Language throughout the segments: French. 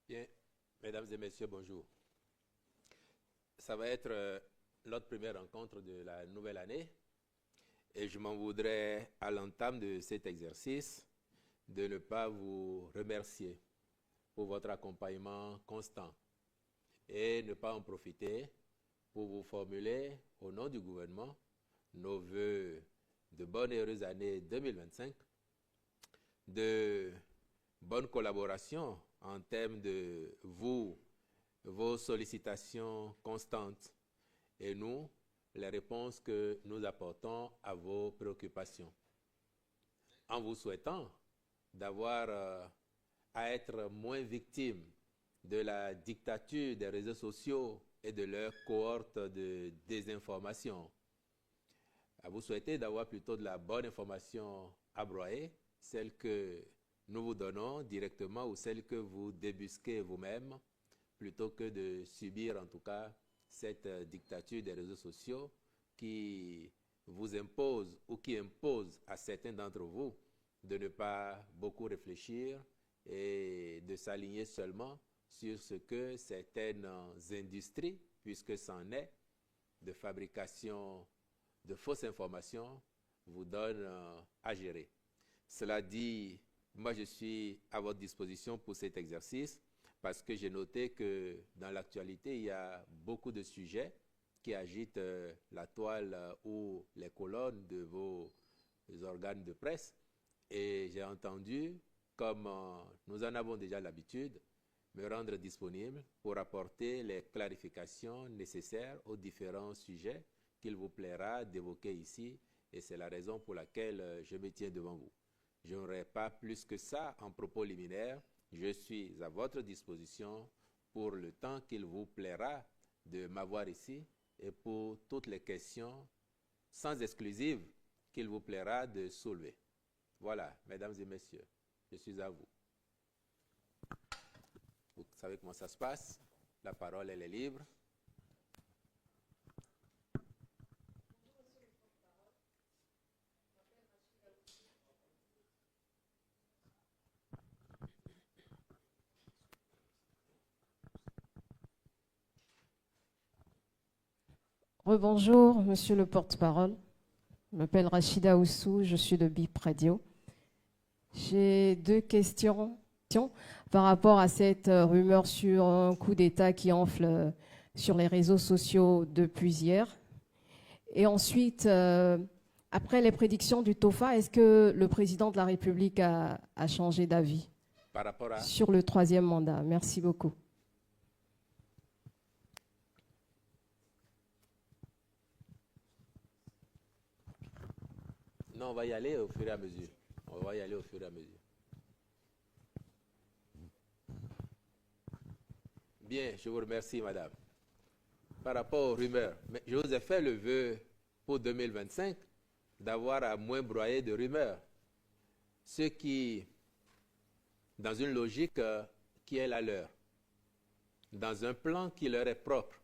Bien, mesdames et messieurs, bonjour. Ça va être notre première rencontre de la nouvelle année et je m'en voudrais à l'entame de cet exercice de ne pas vous remercier pour votre accompagnement constant et ne pas en profiter pour vous formuler au nom du gouvernement nos vœux de bonne et heureuse année 2025, de bonne collaboration en termes de vos sollicitations constantes et nous, les réponses que nous apportons à vos préoccupations. En vous souhaitant d'avoir à être moins victime de la dictature des réseaux sociaux et de leur cohorte de désinformation. À vous souhaiter d'avoir plutôt de la bonne information à broyer, celle que nous vous donnons directement ou celle que vous débusquez vous-même, plutôt que de subir en tout cas cette dictature des réseaux sociaux qui vous impose ou qui impose à certains d'entre vous de ne pas beaucoup réfléchir et de s'aligner seulement sur ce que certaines industries, puisque c'en est, de fabrication de fausses informations, vous donnent à gérer. Cela dit, moi je suis à votre disposition pour cet exercice parce que j'ai noté que dans l'actualité, il y a beaucoup de sujets qui agitent la toile ou les colonnes de vos organes de presse. Et j'ai entendu, comme nous en avons déjà l'habitude, me rendre disponible pour apporter les clarifications nécessaires aux différents sujets qu'il vous plaira d'évoquer ici. Et c'est la raison pour laquelle je me tiens devant vous. Je n'aurai pas plus que ça en propos liminaire. Je suis à votre disposition pour le temps qu'il vous plaira de m'avoir ici et pour toutes les questions sans exclusive qu'il vous plaira de soulever. Voilà, mesdames et messieurs, je suis à vous. Vous savez comment ça se passe. La parole, elle est libre. Rebonjour, monsieur le porte-parole. Je m'appelle Rachida Oussou, je suis de BIP Radio. J'ai deux questions par rapport à cette rumeur sur un coup d'État qui enfle sur les réseaux sociaux depuis hier. Et ensuite, après les prédictions du TOFA, est-ce que le président de la République a changé d'avis par rapport à sur le troisième mandat? Merci beaucoup. Non, on va y aller au fur et à mesure. On va y aller au fur et à mesure. Bien, je vous remercie, madame. Par rapport aux rumeurs, mais je vous ai fait le vœu pour 2025 d'avoir à moins broyer de rumeurs. Ceux qui, dans une logique qui est la leur, dans un plan qui leur est propre,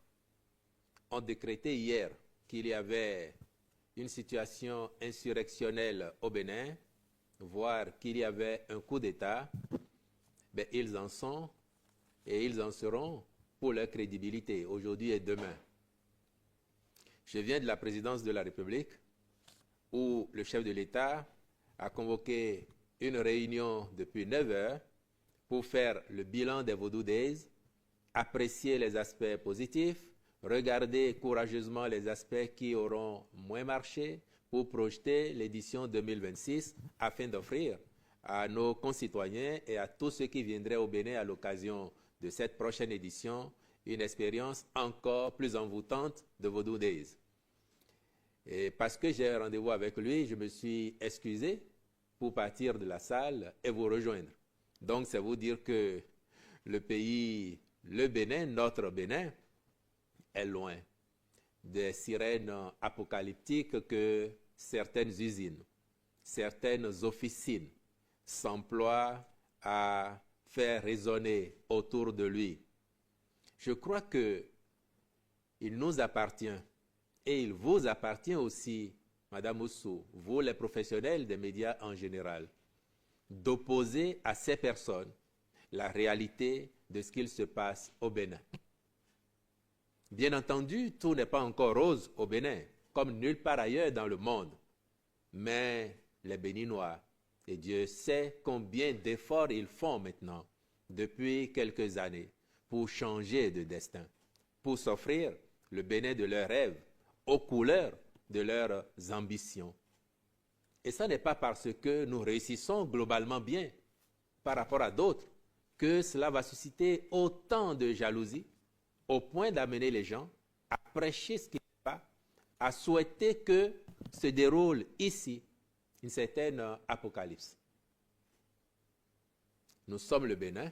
ont décrété hier qu'il y avait une situation insurrectionnelle au Bénin, voire qu'il y avait un coup d'État, ben, ils en sont et ils en seront pour leur crédibilité aujourd'hui et demain. Je viens de la présidence de la République où le chef de l'État a convoqué une réunion depuis 9 heures pour faire le bilan des Vodou Days, apprécier les aspects positifs, regarder courageusement les aspects qui auront moins marché pour projeter l'édition 2026 afin d'offrir à nos concitoyens et à tous ceux qui viendraient au Bénin à l'occasion de cette prochaine édition une expérience encore plus envoûtante de Vodou Days. Et parce que j'ai un rendez-vous avec lui, je me suis excusé pour partir de la salle et vous rejoindre. Donc, c'est vous dire que le pays, le Bénin, notre Bénin, est loin des sirènes apocalyptiques que certaines usines, certaines officines s'emploient à faire résonner autour de lui. Je crois qu'il nous appartient et il vous appartient aussi, Madame Oussou, vous les professionnels des médias en général, d'opposer à ces personnes la réalité de ce qu'il se passe au Bénin. Bien entendu, tout n'est pas encore rose au Bénin, comme nulle part ailleurs dans le monde. Mais les Béninois, et Dieu sait combien d'efforts ils font maintenant, depuis quelques années, pour changer de destin, pour s'offrir le Bénin de leurs rêves, aux couleurs de leurs ambitions. Et ce n'est pas parce que nous réussissons globalement bien par rapport à d'autres que cela va susciter autant de jalousie au point d'amener les gens à prêcher ce qui n'est pas, à souhaiter que se déroule ici une certaine apocalypse. Nous sommes le Bénin,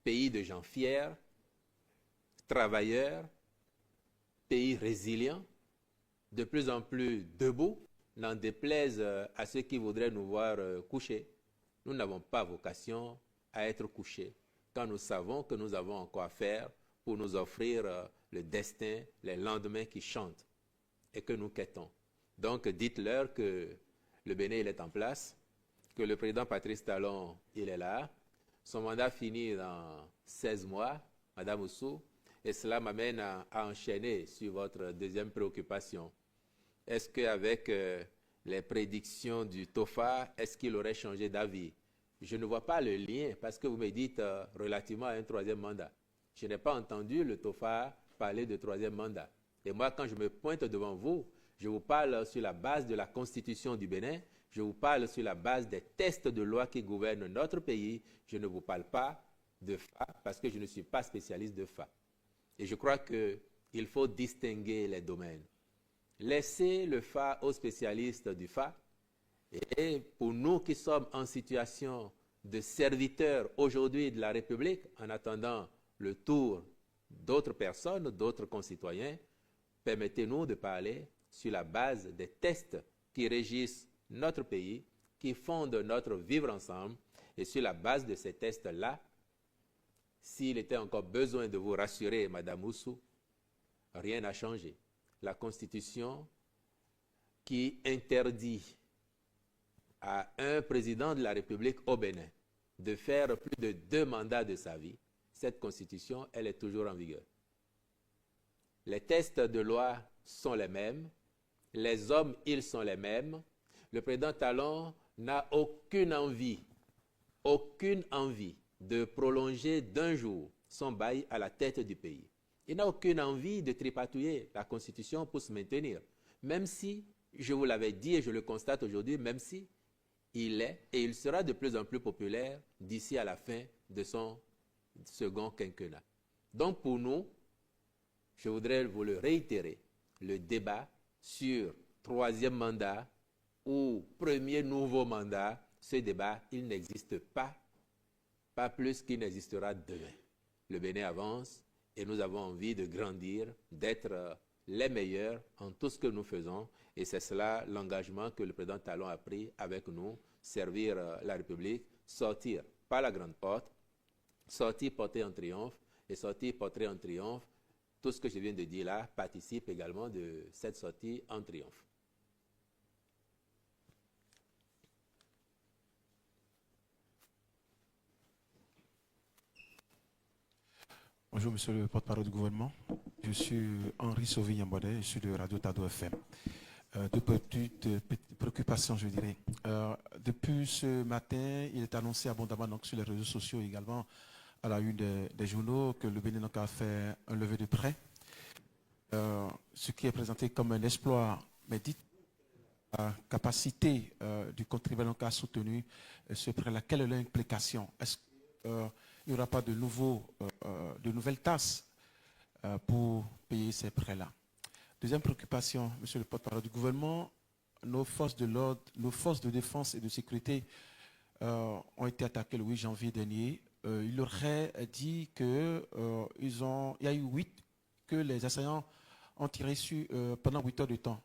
pays de gens fiers, travailleurs, pays résilient, de plus en plus debout, n'en déplaise à ceux qui voudraient nous voir couchés. Nous n'avons pas vocation à être couchés quand nous savons que nous avons encore à faire pour nous offrir le destin, les lendemains qui chantent et que nous quêtons. Donc dites-leur que le Bénin il est en place, que le président Patrice Talon il est là, son mandat finit dans 16 mois, Madame Oussou, et cela m'amène à enchaîner sur votre deuxième préoccupation. Est-ce qu'avec les prédictions du TOFA, est-ce qu'il aurait changé d'avis? Je ne vois pas le lien parce que vous me dites relativement à un troisième mandat. Je n'ai pas entendu le TOFA parler de troisième mandat. Et moi, quand je me pointe devant vous, je vous parle sur la base de la Constitution du Bénin, je vous parle sur la base des textes de loi qui gouvernent notre pays. Je ne vous parle pas de FA parce que je ne suis pas spécialiste de FA. Et je crois qu'il faut distinguer les domaines. Laissez le FA aux spécialistes du FA. Et pour nous qui sommes en situation de serviteurs aujourd'hui de la République, en attendant le tour d'autres personnes, d'autres concitoyens, permettez-nous de parler sur la base des textes qui régissent notre pays, qui fondent notre vivre ensemble. Et sur la base de ces textes-là, s'il était encore besoin de vous rassurer, Madame Oussou, rien n'a changé. La Constitution qui interdit à un président de la République au Bénin de faire plus de 2 mandats de sa vie, cette Constitution, elle est toujours en vigueur. Les textes de loi sont les mêmes, les hommes, ils sont les mêmes. Le président Talon n'a aucune envie de prolonger d'un jour son bail à la tête du pays. Il n'a aucune envie de tripatouiller la Constitution pour se maintenir. Même si, je vous l'avais dit et je le constate aujourd'hui, même si il est et il sera de plus en plus populaire d'ici à la fin de son second quinquennat. Donc pour nous, je voudrais vous le réitérer, le débat sur troisième mandat ou premier nouveau mandat, ce débat, il n'existe pas plus qu'il n'existera demain. Le Bénin avance et nous avons envie de grandir, d'être les meilleurs en tout ce que nous faisons. Et c'est cela l'engagement que le président Talon a pris avec nous, servir la République, sortir par la grande porte, sortir porter en triomphe et sortir porter en triomphe. Tout ce que je viens de dire là participe également de cette sortie en triomphe. Bonjour, monsieur le porte-parole du gouvernement. Je suis Henri Sauvy-Yambodé, je suis de Radio Tado FM. Deux petites préoccupations, je dirais. Depuis ce matin, il est annoncé abondamment donc, sur les réseaux sociaux également, à la une des journaux, que le Bénin a fait un lever de prêt. Ce qui est présenté comme un exploit, mais dites la capacité du contribuable qui a soutenu ce prêt-là. Quelle est l'implication? Est-ce qu'il n'y aura pas de nouvelles tasses pour payer ces prêts-là? Deuxième préoccupation, monsieur le porte-parole du gouvernement, nos forces de l'ordre, nos forces de défense et de sécurité ont été attaquées le 8 janvier dernier. Il aurait dit qu'il y a eu 8 que les assaillants ont tiré sur pendant 8 heures de temps.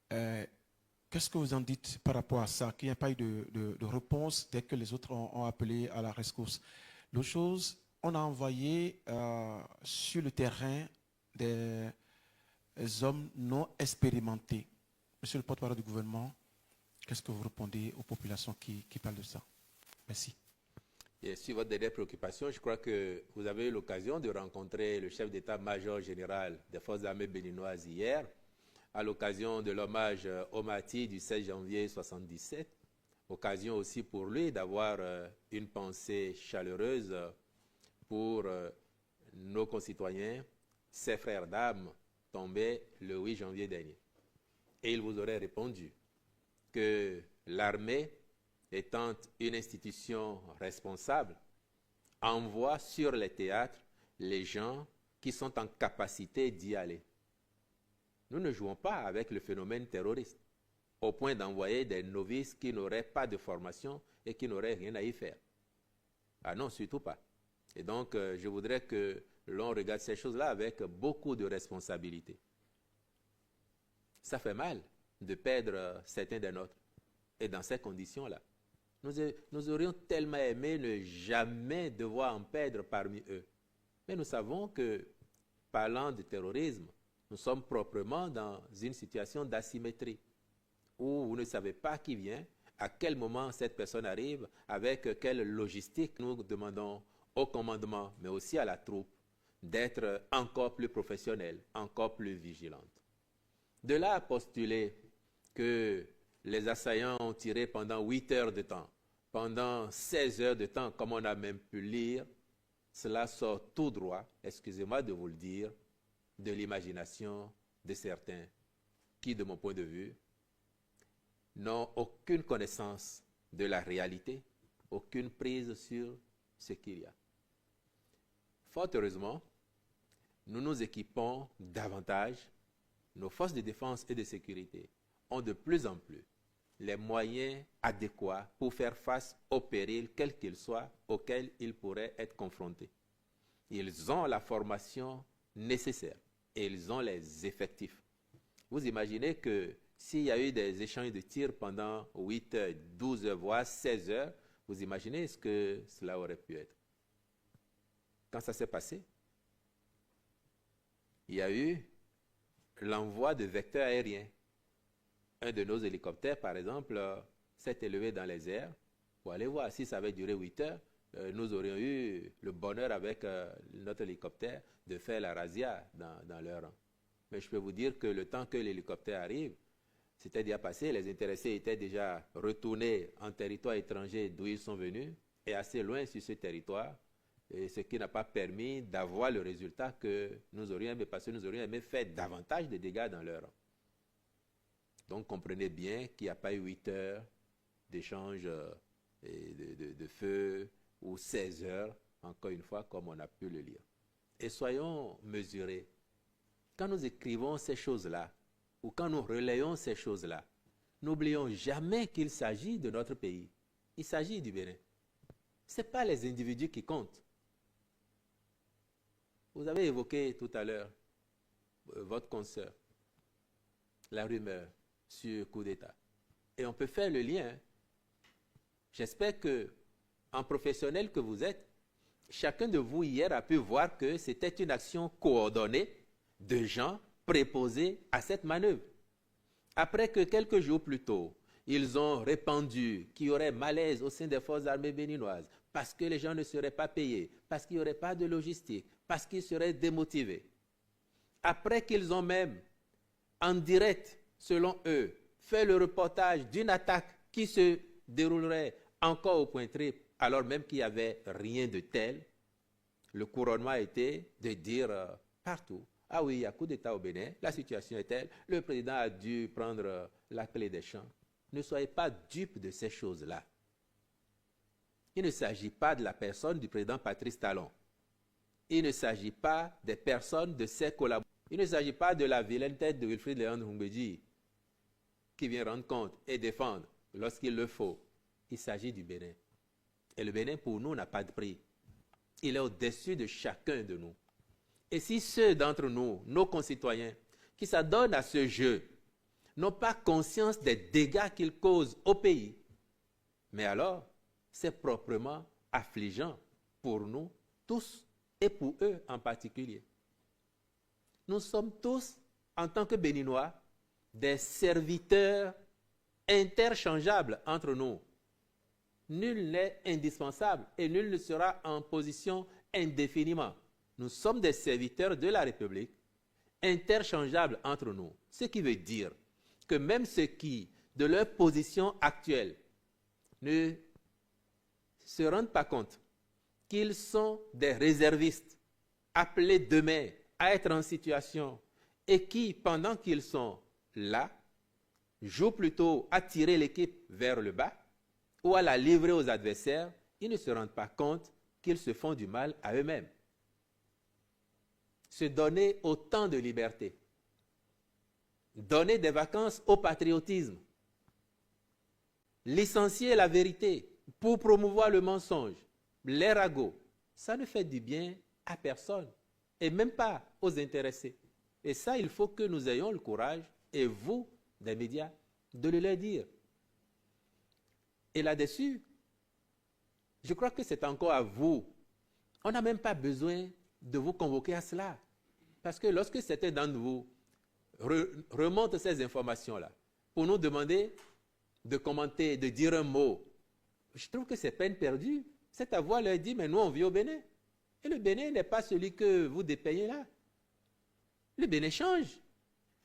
Qu'est-ce que vous en dites par rapport à ça? Qu'il n'y a pas eu de réponse dès que les autres ont appelé à la rescousse. L'autre chose, on a envoyé sur le terrain des hommes non expérimentés. Monsieur le porte-parole du gouvernement, qu'est-ce que vous répondez aux populations qui parlent de ça? Merci. Et sur votre dernière préoccupation, je crois que vous avez eu l'occasion de rencontrer le chef d'état-major général des forces armées béninoises hier, à l'occasion de l'hommage au martyrs du 16 janvier 1977. Occasion aussi pour lui d'avoir une pensée chaleureuse pour nos concitoyens, ses frères d'âmes tombés le 8 janvier dernier. Et il vous aurait répondu que l'armée, étant une institution responsable, envoie sur les théâtres les gens qui sont en capacité d'y aller. Nous ne jouons pas avec le phénomène terroriste, au point d'envoyer des novices qui n'auraient pas de formation et qui n'auraient rien à y faire. Ah non, surtout pas. Et donc, je voudrais que l'on regarde ces choses-là avec beaucoup de responsabilité. Ça fait mal de perdre certains des nôtres. Et dans ces conditions-là, nous aurions tellement aimé ne jamais devoir en perdre parmi eux. Mais nous savons que, parlant de terrorisme, nous sommes proprement dans une situation d'asymétrie, où vous ne savez pas qui vient, à quel moment cette personne arrive, avec quelle logistique. Nous demandons au commandement, mais aussi à la troupe, d'être encore plus professionnelle, encore plus vigilante. De là à postuler que les assaillants ont tiré pendant 8 heures de temps, pendant 16 heures de temps, comme on a même pu lire, cela sort tout droit, excusez-moi de vous le dire, de l'imagination de certains qui, de mon point de vue, n'ont aucune connaissance de la réalité, aucune prise sur ce qu'il y a. Fort heureusement, nous nous équipons davantage. Nos forces de défense et de sécurité ont de plus en plus les moyens adéquats pour faire face aux périls, quels qu'ils soient, auxquels ils pourraient être confrontés. Ils ont la formation nécessaire et ils ont les effectifs. Vous imaginez que s'il y a eu des échanges de tirs pendant 8 heures, 12 heures, voire 16 heures, vous imaginez ce que cela aurait pu être. Quand ça s'est passé, il y a eu l'envoi de vecteurs aériens. Un de nos hélicoptères, par exemple, s'est élevé dans les airs. Pour aller voir si ça avait duré 8 heures, nous aurions eu le bonheur avec notre hélicoptère de faire la razzia dans leur rang. Mais je peux vous dire que le temps que l'hélicoptère arrive, c'était déjà passé. Les intéressés étaient déjà retournés en territoire étranger d'où ils sont venus et assez loin sur ce territoire. Et ce qui n'a pas permis d'avoir le résultat que nous aurions aimé, parce que nous aurions aimé faire davantage de dégâts dans leur rang. Donc comprenez bien qu'il n'y a pas eu 8 heures d'échange de feu ou 16 heures, encore une fois, comme on a pu le lire. Et soyons mesurés. Quand nous écrivons ces choses-là, ou quand nous relayons ces choses-là, n'oublions jamais qu'il s'agit de notre pays. Il s'agit du Bénin. Ce n'est pas les individus qui comptent. Vous avez évoqué tout à l'heure votre consoeur, la rumeur sur coup d'État. Et on peut faire le lien. J'espère que, en professionnel que vous êtes, chacun de vous hier a pu voir que c'était une action coordonnée de gens préposés à cette manœuvre. Après que quelques jours plus tôt, ils ont répandu qu'il y aurait malaise au sein des forces armées béninoises, parce que les gens ne seraient pas payés, parce qu'il n'y aurait pas de logistique, parce qu'ils seraient démotivés. Après qu'ils ont même, en direct, selon eux, fait le reportage d'une attaque qui se déroulerait encore au Point-Triple, alors même qu'il n'y avait rien de tel, le couronnement a été de dire partout, ah oui, il y a coup d'État au Bénin, la situation est telle, le président a dû prendre la clé des champs. Ne soyez pas dupes de ces choses-là. Il ne s'agit pas de la personne du président Patrice Talon. Il ne s'agit pas des personnes de ses collaborateurs. Il ne s'agit pas de la vilaine tête de Wilfrid Léon Humbedji qui vient rendre compte et défendre lorsqu'il le faut. Il s'agit du Bénin. Et le Bénin, pour nous, n'a pas de prix. Il est au-dessus de chacun de nous. Et si ceux d'entre nous, nos concitoyens, qui s'adonnent à ce jeu, n'ont pas conscience des dégâts qu'ils causent au pays, mais alors, c'est proprement affligeant pour nous tous et pour eux en particulier. Nous sommes tous, en tant que Béninois, des serviteurs interchangeables entre nous. Nul n'est indispensable et nul ne sera en position indéfiniment. Nous sommes des serviteurs de la République, interchangeables entre nous. Ce qui veut dire que même ceux qui, de leur position actuelle, ne se rendent pas compte qu'ils sont des réservistes appelés demain à être en situation et qui, pendant qu'ils sont là, jouent plutôt à tirer l'équipe vers le bas ou à la livrer aux adversaires, ils ne se rendent pas compte qu'ils se font du mal à eux-mêmes. Se donner autant de liberté, donner des vacances au patriotisme, licencier la vérité pour promouvoir le mensonge, les ragots, ça ne fait du bien à personne et même pas aux intéressés. Et ça, il faut que nous ayons le courage, et vous, des médias, de le leur dire. Et là-dessus, je crois que c'est encore à vous. On n'a même pas besoin de vous convoquer à cela. Parce que lorsque certains d'entre vous remontent ces informations-là pour nous demander de commenter, de dire un mot, je trouve que c'est peine perdue. C'est à vous leur dire, mais nous on vit au Bénin. Et le Bénin n'est pas celui que vous dépeignez là. Le Bénin change.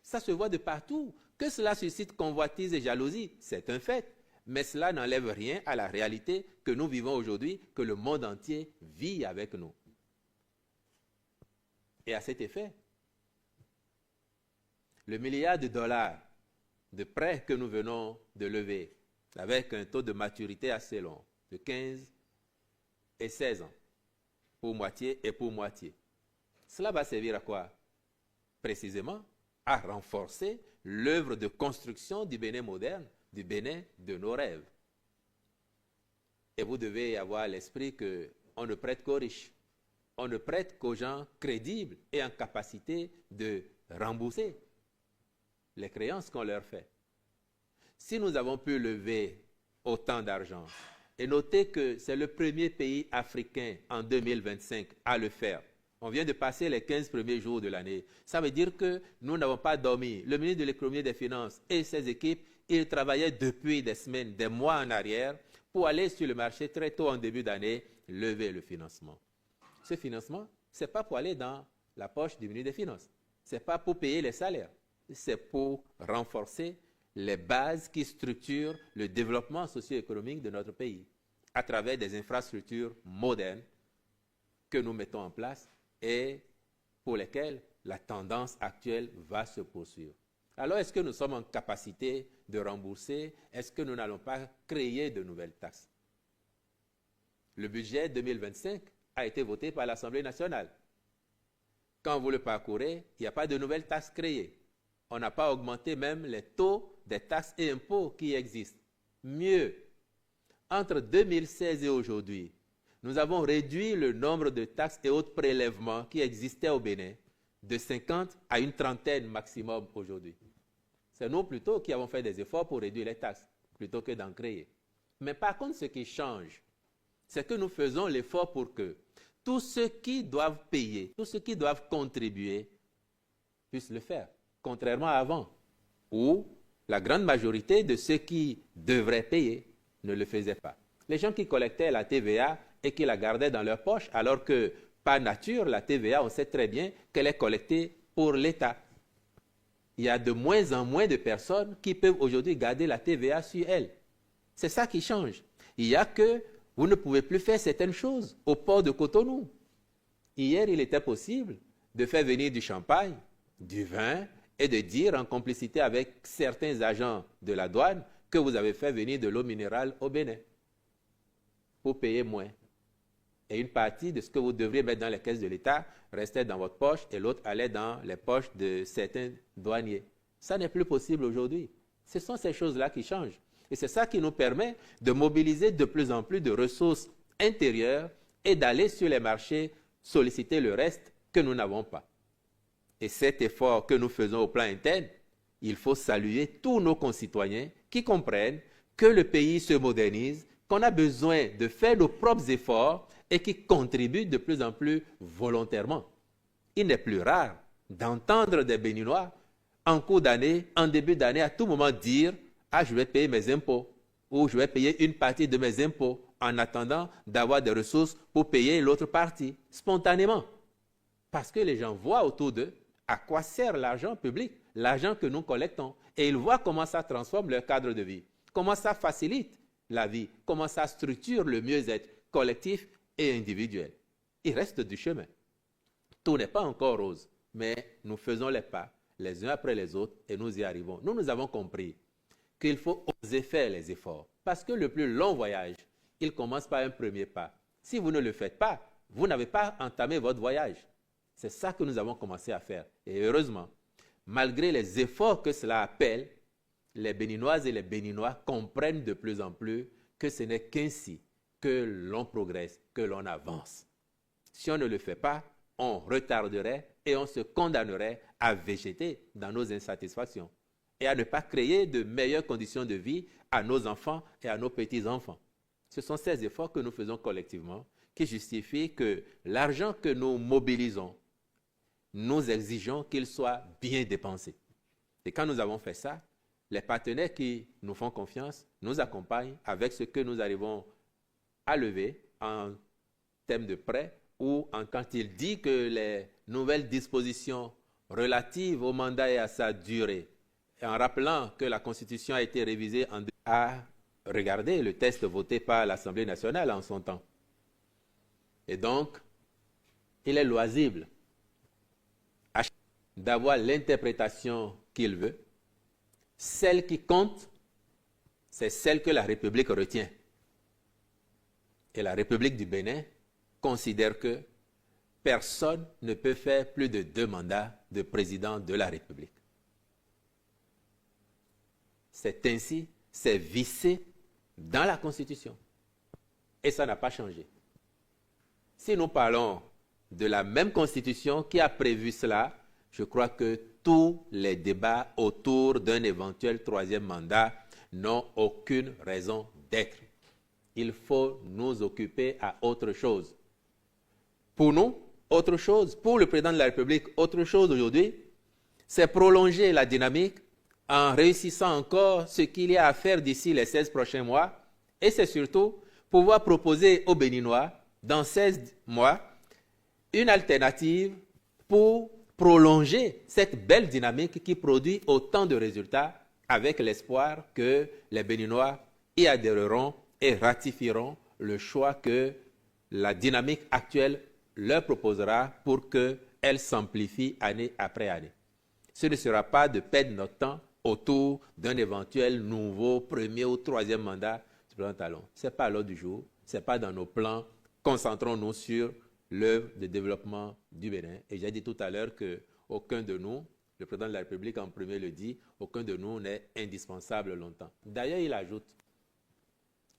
Ça se voit de partout. Que cela suscite convoitise et jalousie, c'est un fait. Mais cela n'enlève rien à la réalité que nous vivons aujourd'hui, que le monde entier vit avec nous. Et à cet effet, le milliard de dollars de prêts que nous venons de lever, avec un taux de maturité assez long, de 15 et 16 ans, pour moitié et pour moitié, cela va servir à quoi? Précisément à renforcer l'œuvre de construction du Bénin moderne, du Bénin de nos rêves. Et vous devez avoir à l'esprit qu'on ne prête qu'aux riches. On ne prête qu'aux gens crédibles et en capacité de rembourser les créances qu'on leur fait. Si nous avons pu lever autant d'argent, et notez que c'est le premier pays africain en 2025 à le faire. On vient de passer les 15 premiers jours de l'année. Ça veut dire que nous n'avons pas dormi. Le ministre de l'Économie et des Finances et ses équipes, ils travaillaient depuis des semaines, des mois en arrière, pour aller sur le marché très tôt en début d'année, lever le financement. Ce financement, ce n'est pas pour aller dans la poche du ministre des Finances. Ce n'est pas pour payer les salaires. C'est pour renforcer les bases qui structurent le développement socio-économique de notre pays à travers des infrastructures modernes que nous mettons en place et pour lesquelles la tendance actuelle va se poursuivre. Alors, est-ce que nous sommes en capacité de rembourser? Est-ce que nous n'allons pas créer de nouvelles taxes? Le budget 2025 a été voté par l'Assemblée nationale. Quand vous le parcourez, il n'y a pas de nouvelles taxes créées. On n'a pas augmenté même les taux des taxes et impôts qui existent. Mieux, entre 2016 et aujourd'hui, nous avons réduit le nombre de taxes et autres prélèvements qui existaient au Bénin de 50 à une trentaine maximum aujourd'hui. C'est nous plutôt qui avons fait des efforts pour réduire les taxes, plutôt que d'en créer. Mais par contre, ce qui change, c'est que nous faisons l'effort pour que tous ceux qui doivent payer, tous ceux qui doivent contribuer, puissent le faire, contrairement à avant, où la grande majorité de ceux qui devraient payer ne le faisaient pas. Les gens qui collectaient la TVA et qui la gardaient dans leur poche, alors que, par nature, la TVA, on sait très bien qu'elle est collectée pour l'État. Il y a de moins en moins de personnes qui peuvent aujourd'hui garder la TVA sur elles. C'est ça qui change. Il y a que vous ne pouvez plus faire certaines choses au port de Cotonou. Hier, il était possible de faire venir du champagne, du vin, et de dire en complicité avec certains agents de la douane que vous avez fait venir de l'eau minérale au Bénin pour payer moins. Et une partie de ce que vous devriez mettre dans les caisses de l'État restait dans votre poche et l'autre allait dans les poches de certains douaniers. Ça n'est plus possible aujourd'hui. Ce sont ces choses-là qui changent. Et c'est ça qui nous permet de mobiliser de plus en plus de ressources intérieures et d'aller sur les marchés solliciter le reste que nous n'avons pas. Et cet effort que nous faisons au plan interne, il faut saluer tous nos concitoyens qui comprennent que le pays se modernise, qu'on a besoin de faire nos propres efforts et qui contribuent de plus en plus volontairement. Il n'est plus rare d'entendre des Béninois en cours d'année, en début d'année, à tout moment dire « Ah, je vais payer mes impôts » ou « Je vais payer une partie de mes impôts ». en attendant d'avoir des ressources pour payer l'autre partie, spontanément. Parce que les gens voient autour d'eux à quoi sert l'argent public, l'argent que nous collectons. Et ils voient comment ça transforme leur cadre de vie, comment ça facilite la vie, comment ça structure le mieux-être collectif et individuel. Il reste du chemin. Tout n'est pas encore rose, mais nous faisons les pas les uns après les autres et nous y arrivons. Nous avons compris qu'il faut oser faire les efforts parce que le plus long voyage, il commence par un premier pas. Si vous ne le faites pas, vous n'avez pas entamé votre voyage. C'est ça que nous avons commencé à faire. Et heureusement, malgré les efforts que cela appelle, les Béninoises et les Béninois comprennent de plus en plus que ce n'est qu'ainsi que l'on progresse, que l'on avance. Si on ne le fait pas, on retarderait et on se condamnerait à végéter dans nos insatisfactions et à ne pas créer de meilleures conditions de vie à nos enfants et à nos petits-enfants. Ce sont ces efforts que nous faisons collectivement qui justifient que l'argent que nous mobilisons, nous exigeons qu'il soit bien dépensé. Et quand nous avons fait ça, les partenaires qui nous font confiance nous accompagnent avec ce que nous arrivons à lever en termes de prêts ou quand il dit que les nouvelles dispositions relatives au mandat et à sa durée, et en rappelant que la Constitution a été révisée à regarder le texte voté par l'Assemblée nationale en son temps. Et donc, il est loisible d'avoir l'interprétation qu'il veut. Celle qui compte, c'est celle que la République retient. Et la République du Bénin considère que personne ne peut faire plus de 2 mandats de président de la République. C'est ainsi, c'est vissé dans la Constitution. Et ça n'a pas changé. Si nous parlons de la même Constitution qui a prévu cela, je crois que tous les débats autour d'un éventuel 3e mandat n'ont aucune raison d'être. Il faut nous occuper à autre chose. Pour nous, autre chose, pour le président de la République, autre chose aujourd'hui, c'est prolonger la dynamique en réussissant encore ce qu'il y a à faire d'ici les 16 prochains mois. Et c'est surtout pouvoir proposer aux Béninois, dans 16 mois, une alternative pour prolonger cette belle dynamique qui produit autant de résultats avec l'espoir que les Béninois y adhéreront et ratifieront le choix que la dynamique actuelle leur proposera pour qu'elle s'amplifie année après année. Ce ne sera pas de perdre notre temps autour d'un éventuel nouveau 1er ou 3e mandat du président Talon. Ce n'est pas à l'ordre du jour, ce n'est pas dans nos plans. Concentrons-nous sur l'œuvre de développement du Bénin. Et j'ai dit tout à l'heure qu'aucun de nous, le président de la République en premier le dit, aucun de nous n'est indispensable longtemps. D'ailleurs, il ajoute,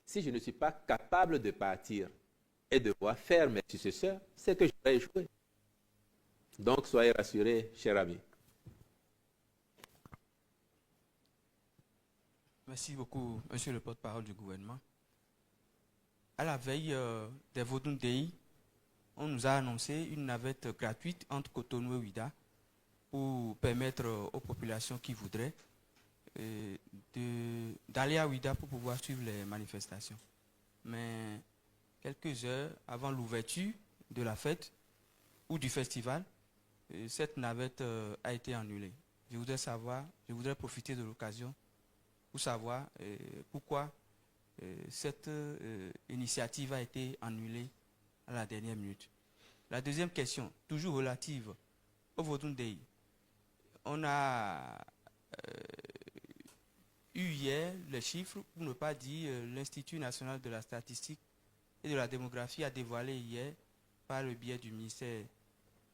si je ne suis pas capable de partir et de voir faire mes successeurs, c'est que je vais échouer. Donc, soyez rassurés, chers amis. Merci beaucoup, monsieur le porte-parole du gouvernement. À la veille des Vodun Day, on nous a annoncé une navette gratuite entre Cotonou et Ouidah pour permettre aux populations qui voudraient d'aller à Ouidah pour pouvoir suivre les manifestations. Mais quelques heures avant l'ouverture de la fête ou du festival, cette navette a été annulée. Je voudrais profiter de l'occasion pour savoir pourquoi cette initiative a été annulée à la dernière minute. La deuxième question, toujours relative au Vodun Day. On a eu hier les chiffres, pour ne pas dire l'Institut national de la statistique et de la démographie a dévoilé hier, par le biais du ministère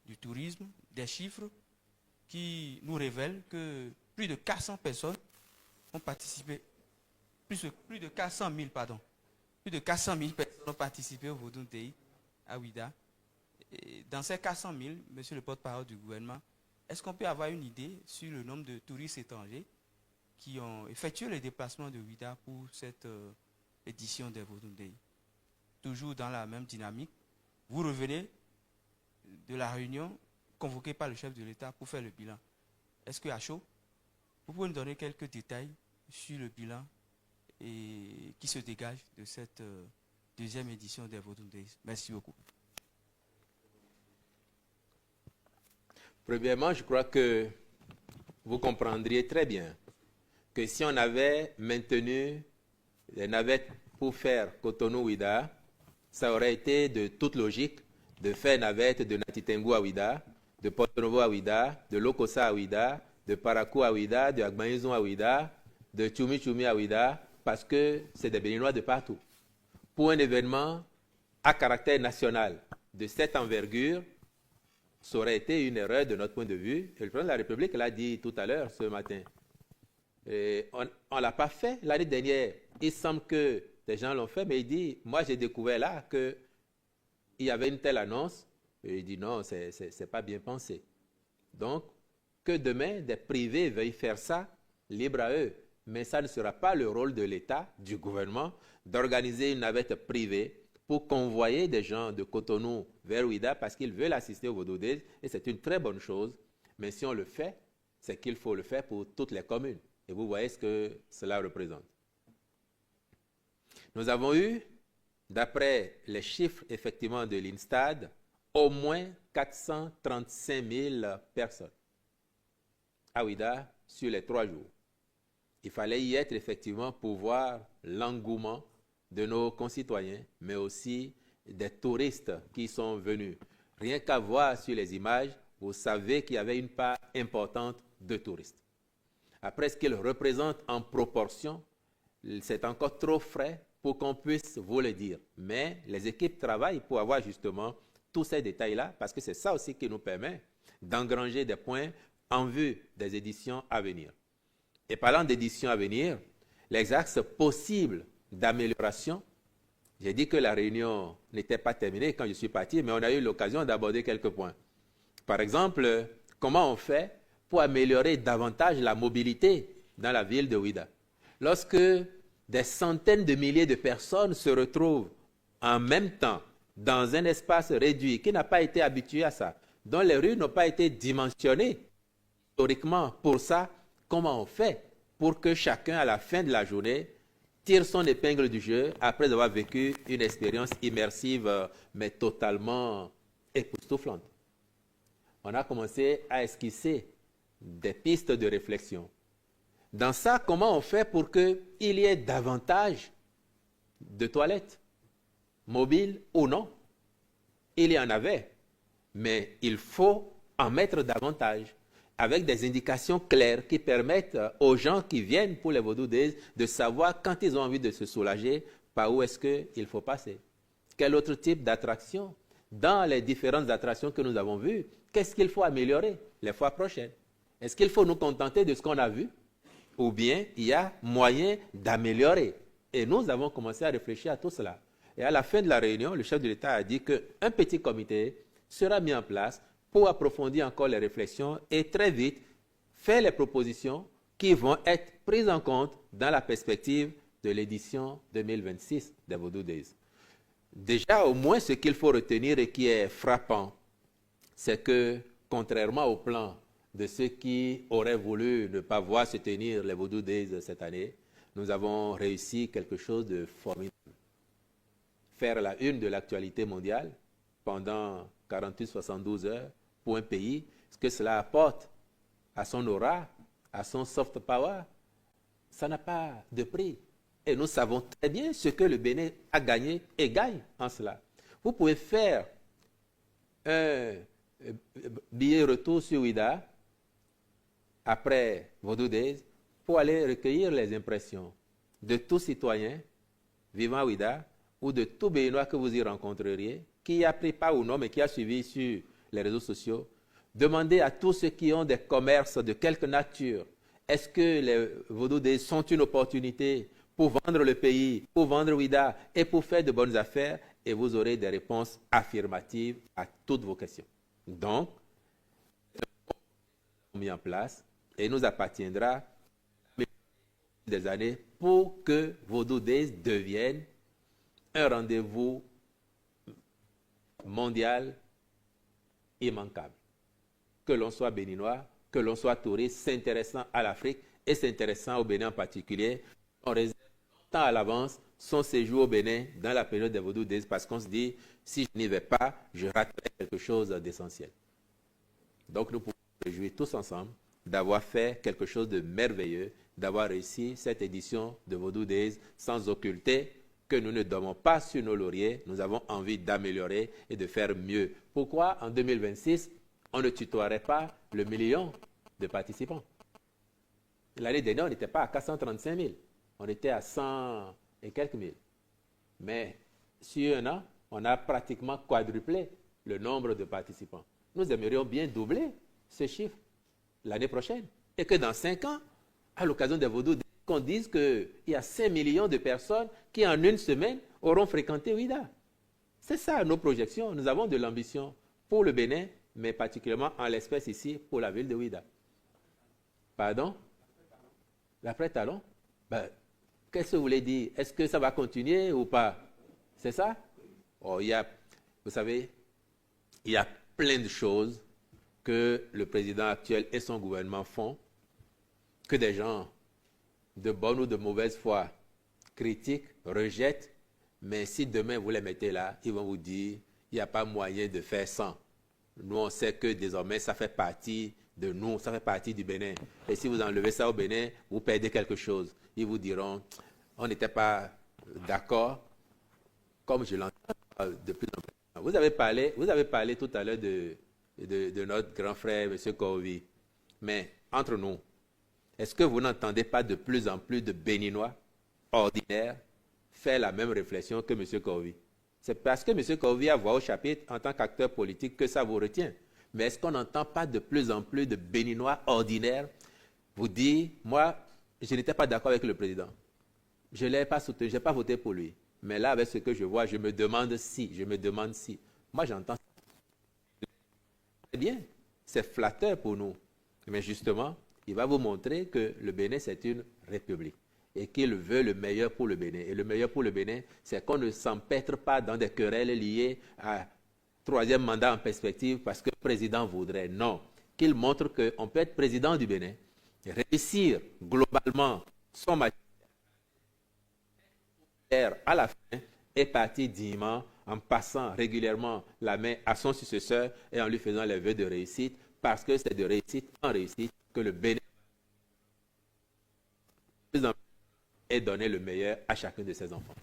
du Tourisme, des chiffres qui nous révèlent que plus de 400 personnes ont participé, plus de 400 000 personnes ont participé au Vodun Day à Ouidah. Et dans ces 400 000, monsieur le porte-parole du gouvernement, est-ce qu'on peut avoir une idée sur le nombre de touristes étrangers qui ont effectué les déplacements de Ouidah pour cette édition des Vodun Day? Toujours dans la même dynamique, vous revenez de la réunion convoquée par le chef de l'État pour faire le bilan. Est-ce qu'à chaud, vous pouvez nous donner quelques détails sur le bilan qui se dégage de cette deuxième édition des Vodou Days. Merci beaucoup. Premièrement, je crois que vous comprendriez très bien que si on avait maintenu les navettes pour faire Cotonou-Ouida, ça aurait été de toute logique de faire navette de Natitengu à Ouida, de Porto Novo à Ouida, de Lokossa à Ouida, de Parakou à Ouida, de Agbanizon à Ouida, de Tchoumi à Ouida, parce que c'est des Béninois de partout. Pour un événement à caractère national de cette envergure, ça aurait été une erreur de notre point de vue. Et le président de la République l'a dit tout à l'heure, ce matin. Et on ne l'a pas fait l'année dernière. Il semble que des gens l'ont fait, mais il dit, moi j'ai découvert là qu'il y avait une telle annonce. Et il dit non, ce n'est pas bien pensé. Donc, que demain, des privés veuillent faire ça, libre à eux. Mais ça ne sera pas le rôle de l'État, du gouvernement, d'organiser une navette privée pour convoyer des gens de Cotonou vers Ouida parce qu'ils veulent assister au Vodou Days. Et c'est une très bonne chose. Mais si on le fait, c'est qu'il faut le faire pour toutes les communes. Et vous voyez ce que cela représente. Nous avons eu, d'après les chiffres effectivement de l'INSTAD, au moins 435 000 personnes à Ouida sur les 3 jours. Il fallait y être effectivement pour voir l'engouement de nos concitoyens, mais aussi des touristes qui sont venus. Rien qu'à voir sur les images, vous savez qu'il y avait une part importante de touristes. Après, ce qu'ils représentent en proportion, c'est encore trop frais pour qu'on puisse vous le dire. Mais les équipes travaillent pour avoir justement tous ces détails-là, parce que c'est ça aussi qui nous permet d'engranger des points en vue des éditions à venir. Et parlant d'éditions à venir, les axes possibles d'amélioration, j'ai dit que la réunion n'était pas terminée quand je suis parti, mais on a eu l'occasion d'aborder quelques points. Par exemple, comment on fait pour améliorer davantage la mobilité dans la ville de Ouida? Lorsque des centaines de milliers de personnes se retrouvent en même temps dans un espace réduit, qui n'a pas été habitué à ça, dont les rues n'ont pas été dimensionnées historiquement pour ça, comment on fait pour que chacun, à la fin de la journée, tire son épingle du jeu après avoir vécu une expérience immersive, mais totalement époustouflante? On a commencé à esquisser des pistes de réflexion. Dans ça, comment on fait pour qu'il y ait davantage de toilettes, mobiles ou non? Il y en avait, mais il faut en mettre davantage, avec des indications claires qui permettent aux gens qui viennent pour les Vodou Days de savoir quand ils ont envie de se soulager, par où est-ce qu'il faut passer. Quel autre type d'attraction? Dans les différentes attractions que nous avons vues, qu'est-ce qu'il faut améliorer les fois prochaines? Est-ce qu'il faut nous contenter de ce qu'on a vu? Ou bien il y a moyen d'améliorer? Et nous avons commencé à réfléchir à tout cela. Et à la fin de la réunion, le chef de l'État a dit qu'un petit comité sera mis en place pour approfondir encore les réflexions et très vite faire les propositions qui vont être prises en compte dans la perspective de l'édition 2026 des Vodou Days. Déjà, au moins, ce qu'il faut retenir et qui est frappant, c'est que, contrairement au plan de ceux qui auraient voulu ne pas voir se tenir les Vodou Days cette année, nous avons réussi quelque chose de formidable. Faire la une de l'actualité mondiale pendant 48-72 heures pour un pays, ce que cela apporte à son aura, à son soft power, ça n'a pas de prix. Et nous savons très bien ce que le Bénin a gagné et gagne en cela. Vous pouvez faire un billet retour sur Ouida après Vodou Days pour aller recueillir les impressions de tout citoyen vivant à Ouida ou de tout Béninois que vous y rencontreriez, qui a pris part ou non, mais qui a suivi sur les réseaux sociaux. Demandez à tous ceux qui ont des commerces de quelque nature, est-ce que les Vodou Days sont une opportunité pour vendre le pays, pour vendre Ouida et pour faire de bonnes affaires? Et vous aurez des réponses affirmatives à toutes vos questions. Donc, mis en place et il nous appartiendra des années pour que Vodou Days devienne un rendez-vous mondial immanquable. Que l'on soit béninois, que l'on soit touriste, s'intéressant à l'Afrique et s'intéressant au Bénin en particulier, on réserve longtemps à l'avance son séjour au Bénin dans la période des Vodou Days parce qu'on se dit, si je n'y vais pas, je raterai quelque chose d'essentiel. Donc nous pouvons nous réjouir tous ensemble d'avoir fait quelque chose de merveilleux, d'avoir réussi cette édition de Vodou Days sans occulter que nous ne dormons pas sur nos lauriers, nous avons envie d'améliorer et de faire mieux. Pourquoi en 2026, on ne tutoierait pas le million de participants? L'année dernière, on n'était pas à 435 000, on était à 100 et quelques mille. Mais sur un an, on a pratiquement quadruplé le nombre de participants. Nous aimerions bien doubler ce chiffre l'année prochaine. Et que dans 5 ans, à l'occasion des Vodou, qu'on dise qu'il y a 5 millions de personnes qui en une semaine auront fréquenté Ouida. C'est ça nos projections. Nous avons de l'ambition pour le Bénin, mais particulièrement en l'espèce ici pour la ville de Ouida. Pardon? L'après-talon? Qu'est-ce que vous voulez dire? Est-ce que ça va continuer ou pas? C'est ça? Oh, vous savez, il y a plein de choses que le président actuel et son gouvernement font, que des gens de bonne ou de mauvaise foi critiquent, rejettent, mais si demain vous les mettez là, ils vont vous dire, il n'y a pas moyen de faire sans. Nous, on sait que désormais, ça fait partie de nous, ça fait partie du Bénin. Et si vous enlevez ça au Bénin, vous perdez quelque chose. Ils vous diront, on n'était pas d'accord, comme je l'entends de plus en plus. Vous avez parlé tout à l'heure de notre grand frère, M. Kovi. Mais entre nous, est-ce que vous n'entendez pas de plus en plus de Béninois ordinaires faire la même réflexion que M. Kovi? C'est parce que M. Kovi a voix au chapitre en tant qu'acteur politique que ça vous retient. Mais est-ce qu'on n'entend pas de plus en plus de Béninois ordinaires vous dire, moi, je n'étais pas d'accord avec le président. Je ne l'ai pas soutenu, je n'ai pas voté pour lui. Mais là, avec ce que je vois, je me demande si. Moi, j'entends. C'est bien, c'est flatteur pour nous. Mais justement, il va vous montrer que le Bénin, c'est une république et qu'il veut le meilleur pour le Bénin. Et le meilleur pour le Bénin, c'est qu'on ne s'empêtre pas dans des querelles liées à troisième mandat en perspective parce que le président voudrait. Non, qu'il montre qu'on peut être président du Bénin, réussir globalement son magistère à la fin et partir dignement en passant régulièrement la main à son successeur et en lui faisant les vœux de réussite, parce que c'est de réussite en réussite que le Bénin et donner le meilleur à chacun de ses enfants.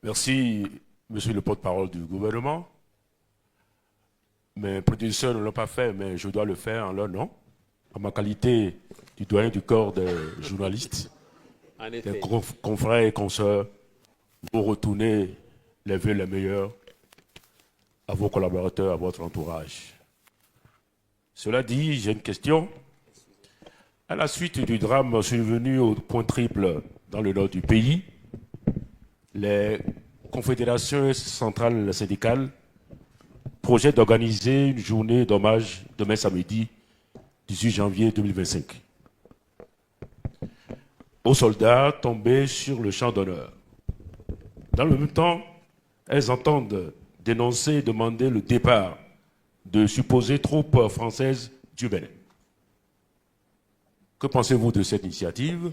Merci, monsieur le porte-parole du gouvernement. Mes prédécesseurs ne l'ont pas fait, mais je dois le faire en leur nom, en ma qualité du doyen du corps des journalistes, des confrères et consoeurs. Vous retournez les vœux les meilleurs à vos collaborateurs, à votre entourage. Cela dit, j'ai une question. À la suite du drame survenu au Point Triple dans le nord du pays, les confédérations centrales syndicales projettent d'organiser une journée d'hommage demain samedi, 18 janvier 2025, aux soldats tombés sur le champ d'honneur. Dans le même temps, elles entendent dénoncer et demander le départ de supposées troupes françaises du Bénin. Que pensez-vous de cette initiative?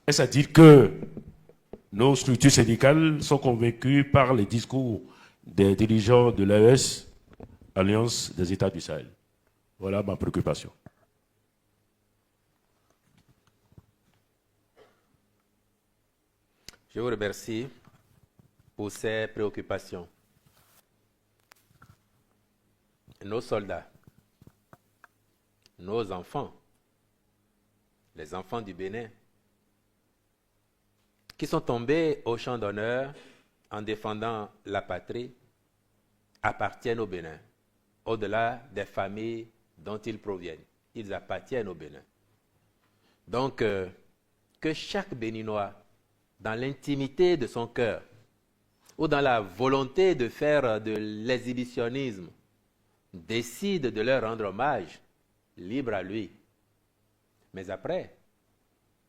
Est-ce à dire que nos structures syndicales sont convaincues par les discours des dirigeants de l'AES, Alliance des États du Sahel? Voilà ma préoccupation. Je vous remercie pour ces préoccupations. Nos soldats, nos enfants, les enfants du Bénin, qui sont tombés au champ d'honneur en défendant la patrie, appartiennent au Bénin, au-delà des familles dont ils proviennent. Ils appartiennent au Bénin. Donc, que chaque Béninois, dans l'intimité de son cœur, ou dans la volonté de faire de l'exhibitionnisme, décide de leur rendre hommage, libre à lui. Mais après,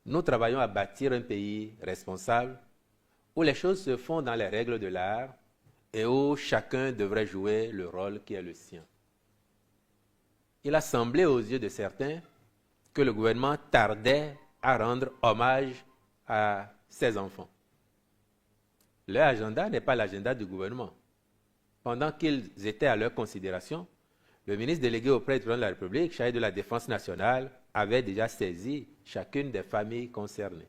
nous travaillons à bâtir un pays responsable, où les choses se font dans les règles de l'art et où chacun devrait jouer le rôle qui est le sien. il a semblé aux yeux de certains que le gouvernement tardait à rendre hommage à ses enfants. Leur agenda n'est pas l'agenda du gouvernement. Pendant qu'ils étaient à leur considération, le ministre délégué auprès du président de la République, chargé de la Défense nationale, avait déjà saisi chacune des familles concernées.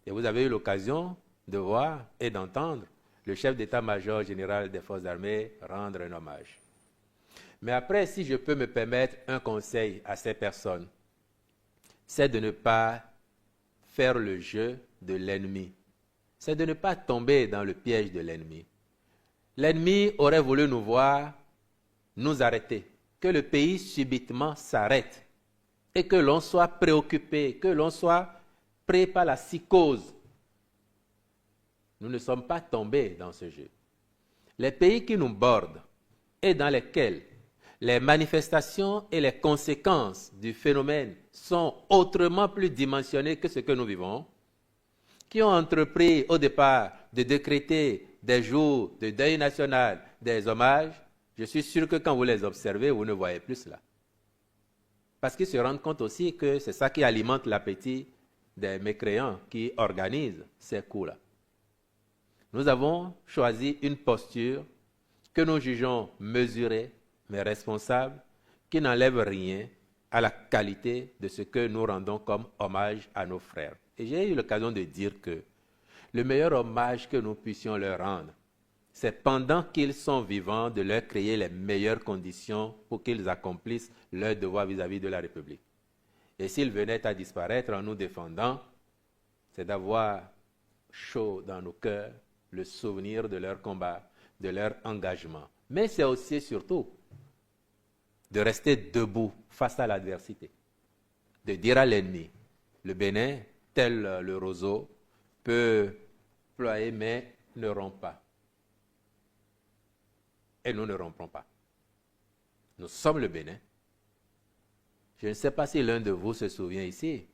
Et vous avez eu l'occasion de voir et d'entendre le chef d'état-major général des forces armées rendre un hommage. Mais après, si je peux me permettre un conseil à ces personnes, c'est de ne pas faire le jeu de l'ennemi. C'est de ne pas tomber dans le piège de l'ennemi. L'ennemi aurait voulu nous voir, nous arrêter, que le pays subitement s'arrête et que l'on soit préoccupé, que l'on soit pris par la psychose. Nous ne sommes pas tombés dans ce jeu. Les pays qui nous bordent et dans lesquels les manifestations et les conséquences du phénomène sont autrement plus dimensionnées que ce que nous vivons, qui ont entrepris au départ de décréter des jours de deuil national, des hommages, je suis sûr que quand vous les observez, vous ne voyez plus cela. Parce qu'ils se rendent compte aussi que c'est ça qui alimente l'appétit des mécréants qui organisent ces coups-là. Nous avons choisi une posture que nous jugeons mesurée, mais responsable, qui n'enlève rien à la qualité de ce que nous rendons comme hommage à nos frères. Et j'ai eu l'occasion de dire que le meilleur hommage que nous puissions leur rendre, c'est pendant qu'ils sont vivants de leur créer les meilleures conditions pour qu'ils accomplissent leur devoir vis-à-vis de la République. Et s'ils venaient à disparaître en nous défendant, c'est d'avoir chaud dans nos cœurs le souvenir de leur combat, de leur engagement. Mais c'est aussi et surtout de rester debout face à l'adversité, de dire à l'ennemi, le Bénin, tel le roseau, peut ployer mais ne rompt pas. Et nous ne rompons pas. Nous sommes le Bénin. Je ne sais pas si l'un de vous se souvient ici.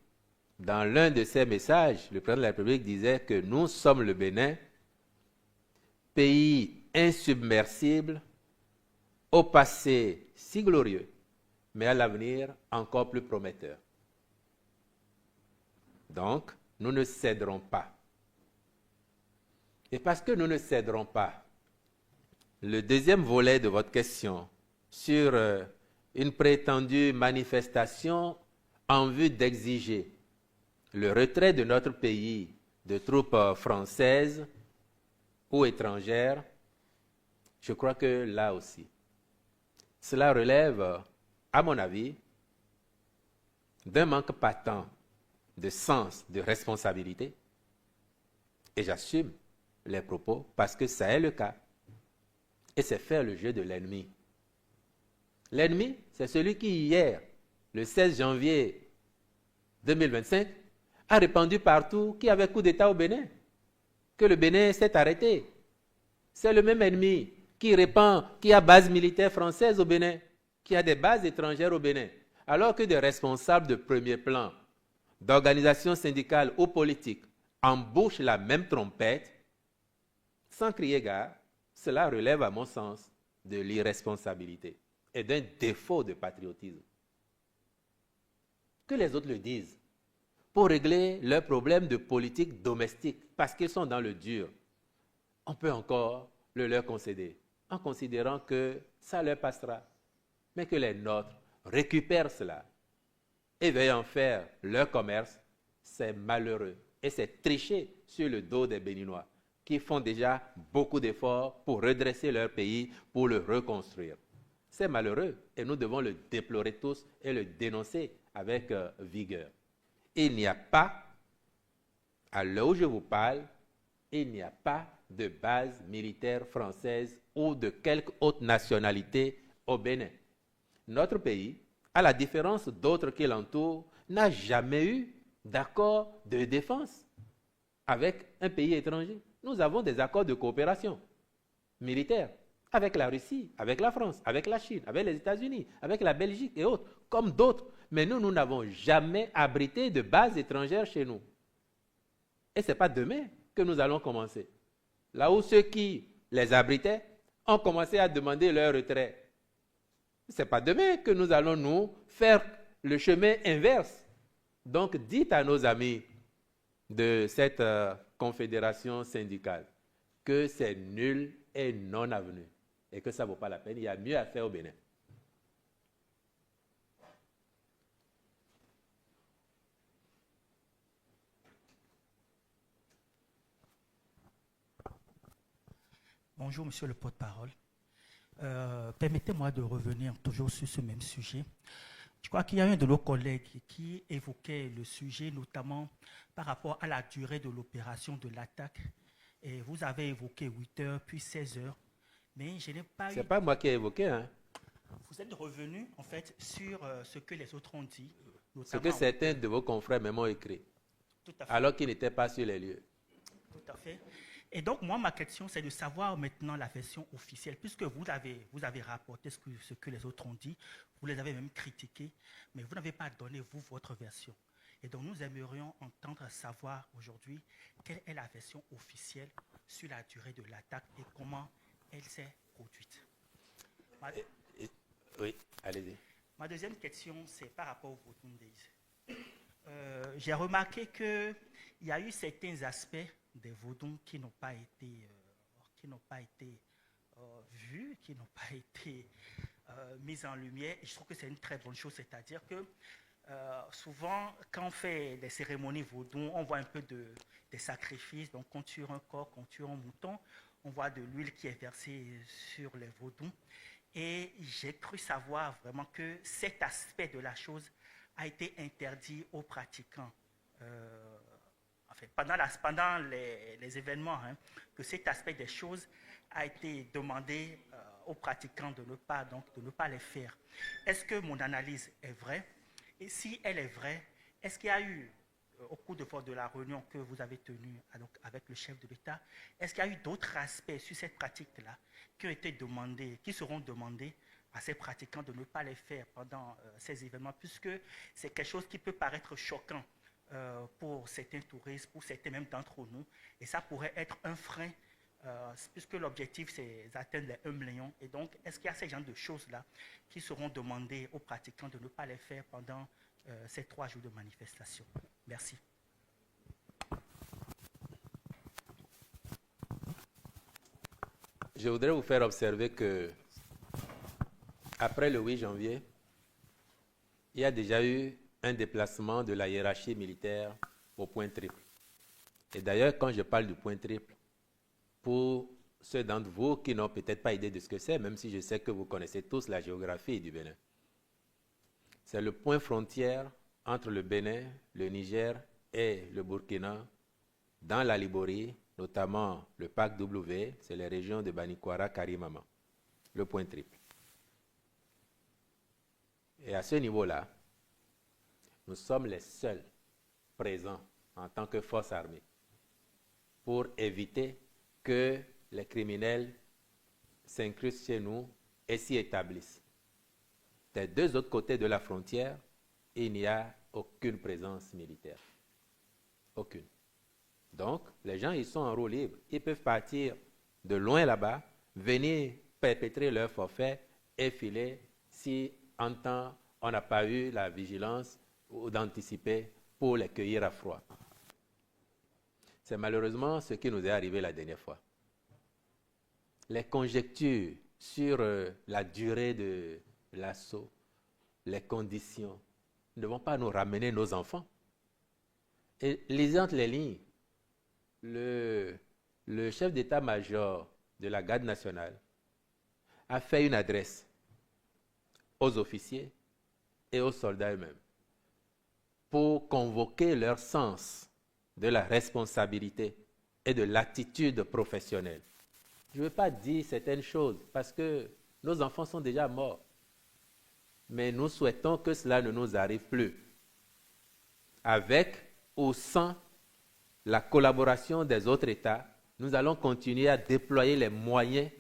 Dans l'un de ses messages, le président de la République disait que nous sommes le Bénin, pays insubmersible, au passé si glorieux, mais à l'avenir encore plus prometteur. Donc, nous ne céderons pas. Et parce que nous ne céderons pas, le deuxième volet de votre question sur une prétendue manifestation en vue d'exiger le retrait de notre pays de troupes françaises ou étrangères, je crois que là aussi, cela relève, à mon avis, d'un manque patent de sens, de responsabilité. Et j'assume les propos parce que ça est le cas. Et c'est faire le jeu de l'ennemi. L'ennemi, c'est celui qui, hier, le 16 janvier 2025, a répandu partout qu'il y avait coup d'État au Bénin, que le Bénin s'est arrêté. C'est le même ennemi qui répand qu'il y a base militaire française au Bénin, qu'il y a des bases étrangères au Bénin, alors que des responsables de premier plan, d'organisations syndicales ou politiques, embauchent la même trompette, sans crier gare. Cela relève, à mon sens, de l'irresponsabilité et d'un défaut de patriotisme. Que les autres le disent, pour régler leurs problèmes de politique domestique, parce qu'ils sont dans le dur, on peut encore le leur concéder, en considérant que ça leur passera, mais que les nôtres récupèrent cela et veuillent en faire leur commerce, c'est malheureux et c'est tricher sur le dos des Béninois, qui font déjà beaucoup d'efforts pour redresser leur pays, pour le reconstruire. C'est malheureux et nous devons le déplorer tous et le dénoncer avec vigueur. Il n'y a pas, à l'heure où je vous parle, il n'y a pas de base militaire française ou de quelque autre nationalité au Bénin. Notre pays, à la différence d'autres qui l'entourent, n'a jamais eu d'accord de défense avec un pays étranger. Nous avons des accords de coopération militaire avec la Russie, avec la France, avec la Chine, avec les États-Unis, avec la Belgique et autres, comme d'autres. Mais nous n'avons jamais abrité de bases étrangères chez nous. Et ce n'est pas demain que nous allons commencer. Là où ceux qui les abritaient ont commencé à demander leur retrait. Ce n'est pas demain que nous allons nous faire le chemin inverse. Donc, dites à nos amis de cette confédération syndicale que c'est nul et non avenu et que ça ne vaut pas la peine. Il y a mieux à faire au Bénin. Bonjour, monsieur le porte-parole. Permettez-moi de revenir toujours sur ce même sujet. Je crois qu'il y a un de nos collègues qui évoquait le sujet, notamment par rapport à la durée de l'opération de l'attaque. Et vous avez évoqué 8 heures, puis 16 heures. Mais je n'ai pas eu... Ce n'est pas moi qui ai évoqué. Hein. Vous êtes revenu, en fait, sur ce que les autres ont dit. Ce que certains de vos confrères m'ont écrit. Tout à fait. Alors qu'ils n'étaient pas sur les lieux. Tout à fait. Et donc, moi, ma question, c'est de savoir maintenant la version officielle, puisque vous avez rapporté ce que les autres ont dit, vous les avez même critiqués, mais vous n'avez pas donné, vous, votre version. Et donc, nous aimerions entendre savoir aujourd'hui quelle est la version officielle sur la durée de l'attaque et comment elle s'est produite. Oui, allez-y. Ma deuxième question, c'est par rapport au Voting Days. J'ai remarqué qu'il y a eu certains aspects des Vodun qui n'ont pas été vus, qui n'ont pas été mis en lumière. Et je trouve que c'est une très bonne chose, c'est-à-dire que souvent, quand on fait des cérémonies Vodun, on voit un peu des sacrifices. Donc, on tue un coq, on tue un mouton, on voit de l'huile qui est versée sur les Vodun. Et j'ai cru savoir vraiment que cet aspect de la chose a été interdit aux pratiquants. Pendant les événements, hein, que cet aspect des choses a été demandé aux pratiquants de ne pas les faire. Est-ce que mon analyse est vraie? Et si elle est vraie, est-ce qu'il y a eu, au cours de la réunion que vous avez tenue avec le chef de l'État, est-ce qu'il y a eu d'autres aspects sur cette pratique-là qui seront demandés à ces pratiquants de ne pas les faire pendant ces événements, puisque c'est quelque chose qui peut paraître choquant pour certains touristes, pour certains même d'entre nous, et ça pourrait être un frein, puisque l'objectif c'est d'atteindre les 1 million. Et donc, est-ce qu'il y a ces genres de choses-là qui seront demandées aux pratiquants de ne pas les faire pendant ces 3 jours de manifestation? Merci. Je voudrais vous faire observer que après le 8 janvier, il y a déjà eu un déplacement de la hiérarchie militaire au point triple. Et d'ailleurs, quand je parle du point triple, pour ceux d'entre vous qui n'ont peut-être pas idée de ce que c'est, même si je sais que vous connaissez tous la géographie du Bénin, c'est le point frontière entre le Bénin, le Niger et le Burkina, dans la Liborie, notamment le Parc W, c'est les régions de Banikwara, Karimama, le point triple. Et à ce niveau-là, nous sommes les seuls présents en tant que force armée pour éviter que les criminels s'incrustent chez nous et s'y établissent. Des 2 autres côtés de la frontière, il n'y a aucune présence militaire. Aucune. Donc, les gens, ils sont en roue libre. Ils peuvent partir de loin là-bas, venir perpétrer leur forfait et filer si en temps on n'a pas eu la vigilance ou d'anticiper pour les cueillir à froid. C'est malheureusement ce qui nous est arrivé la dernière fois. Les conjectures sur la durée de l'assaut, les conditions, ne vont pas nous ramener nos enfants. Et lisez entre les lignes, le chef d'état-major de la garde nationale a fait une adresse aux officiers et aux soldats eux-mêmes pour convoquer leur sens de la responsabilité et de l'attitude professionnelle. Je ne veux pas dire certaines choses parce que nos enfants sont déjà morts. Mais nous souhaitons que cela ne nous arrive plus. Avec ou sans la collaboration des autres États, nous allons continuer à déployer les moyens,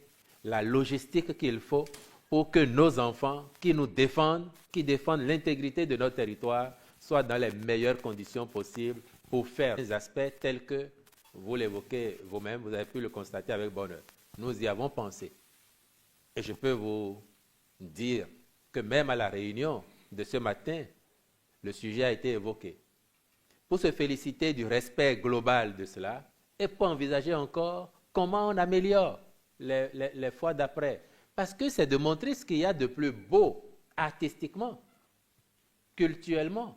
la logistique qu'il faut pour que nos enfants qui nous défendent, qui défendent l'intégrité de notre territoire, soient dans les meilleures conditions possibles pour faire des aspects tels que vous l'évoquez vous-même, vous avez pu le constater avec bonheur. Nous y avons pensé. Et je peux vous dire que même à la réunion de ce matin, le sujet a été évoqué. Pour se féliciter du respect global de cela et pour envisager encore comment on améliore les fois d'après. Parce que c'est de montrer ce qu'il y a de plus beau artistiquement, culturellement,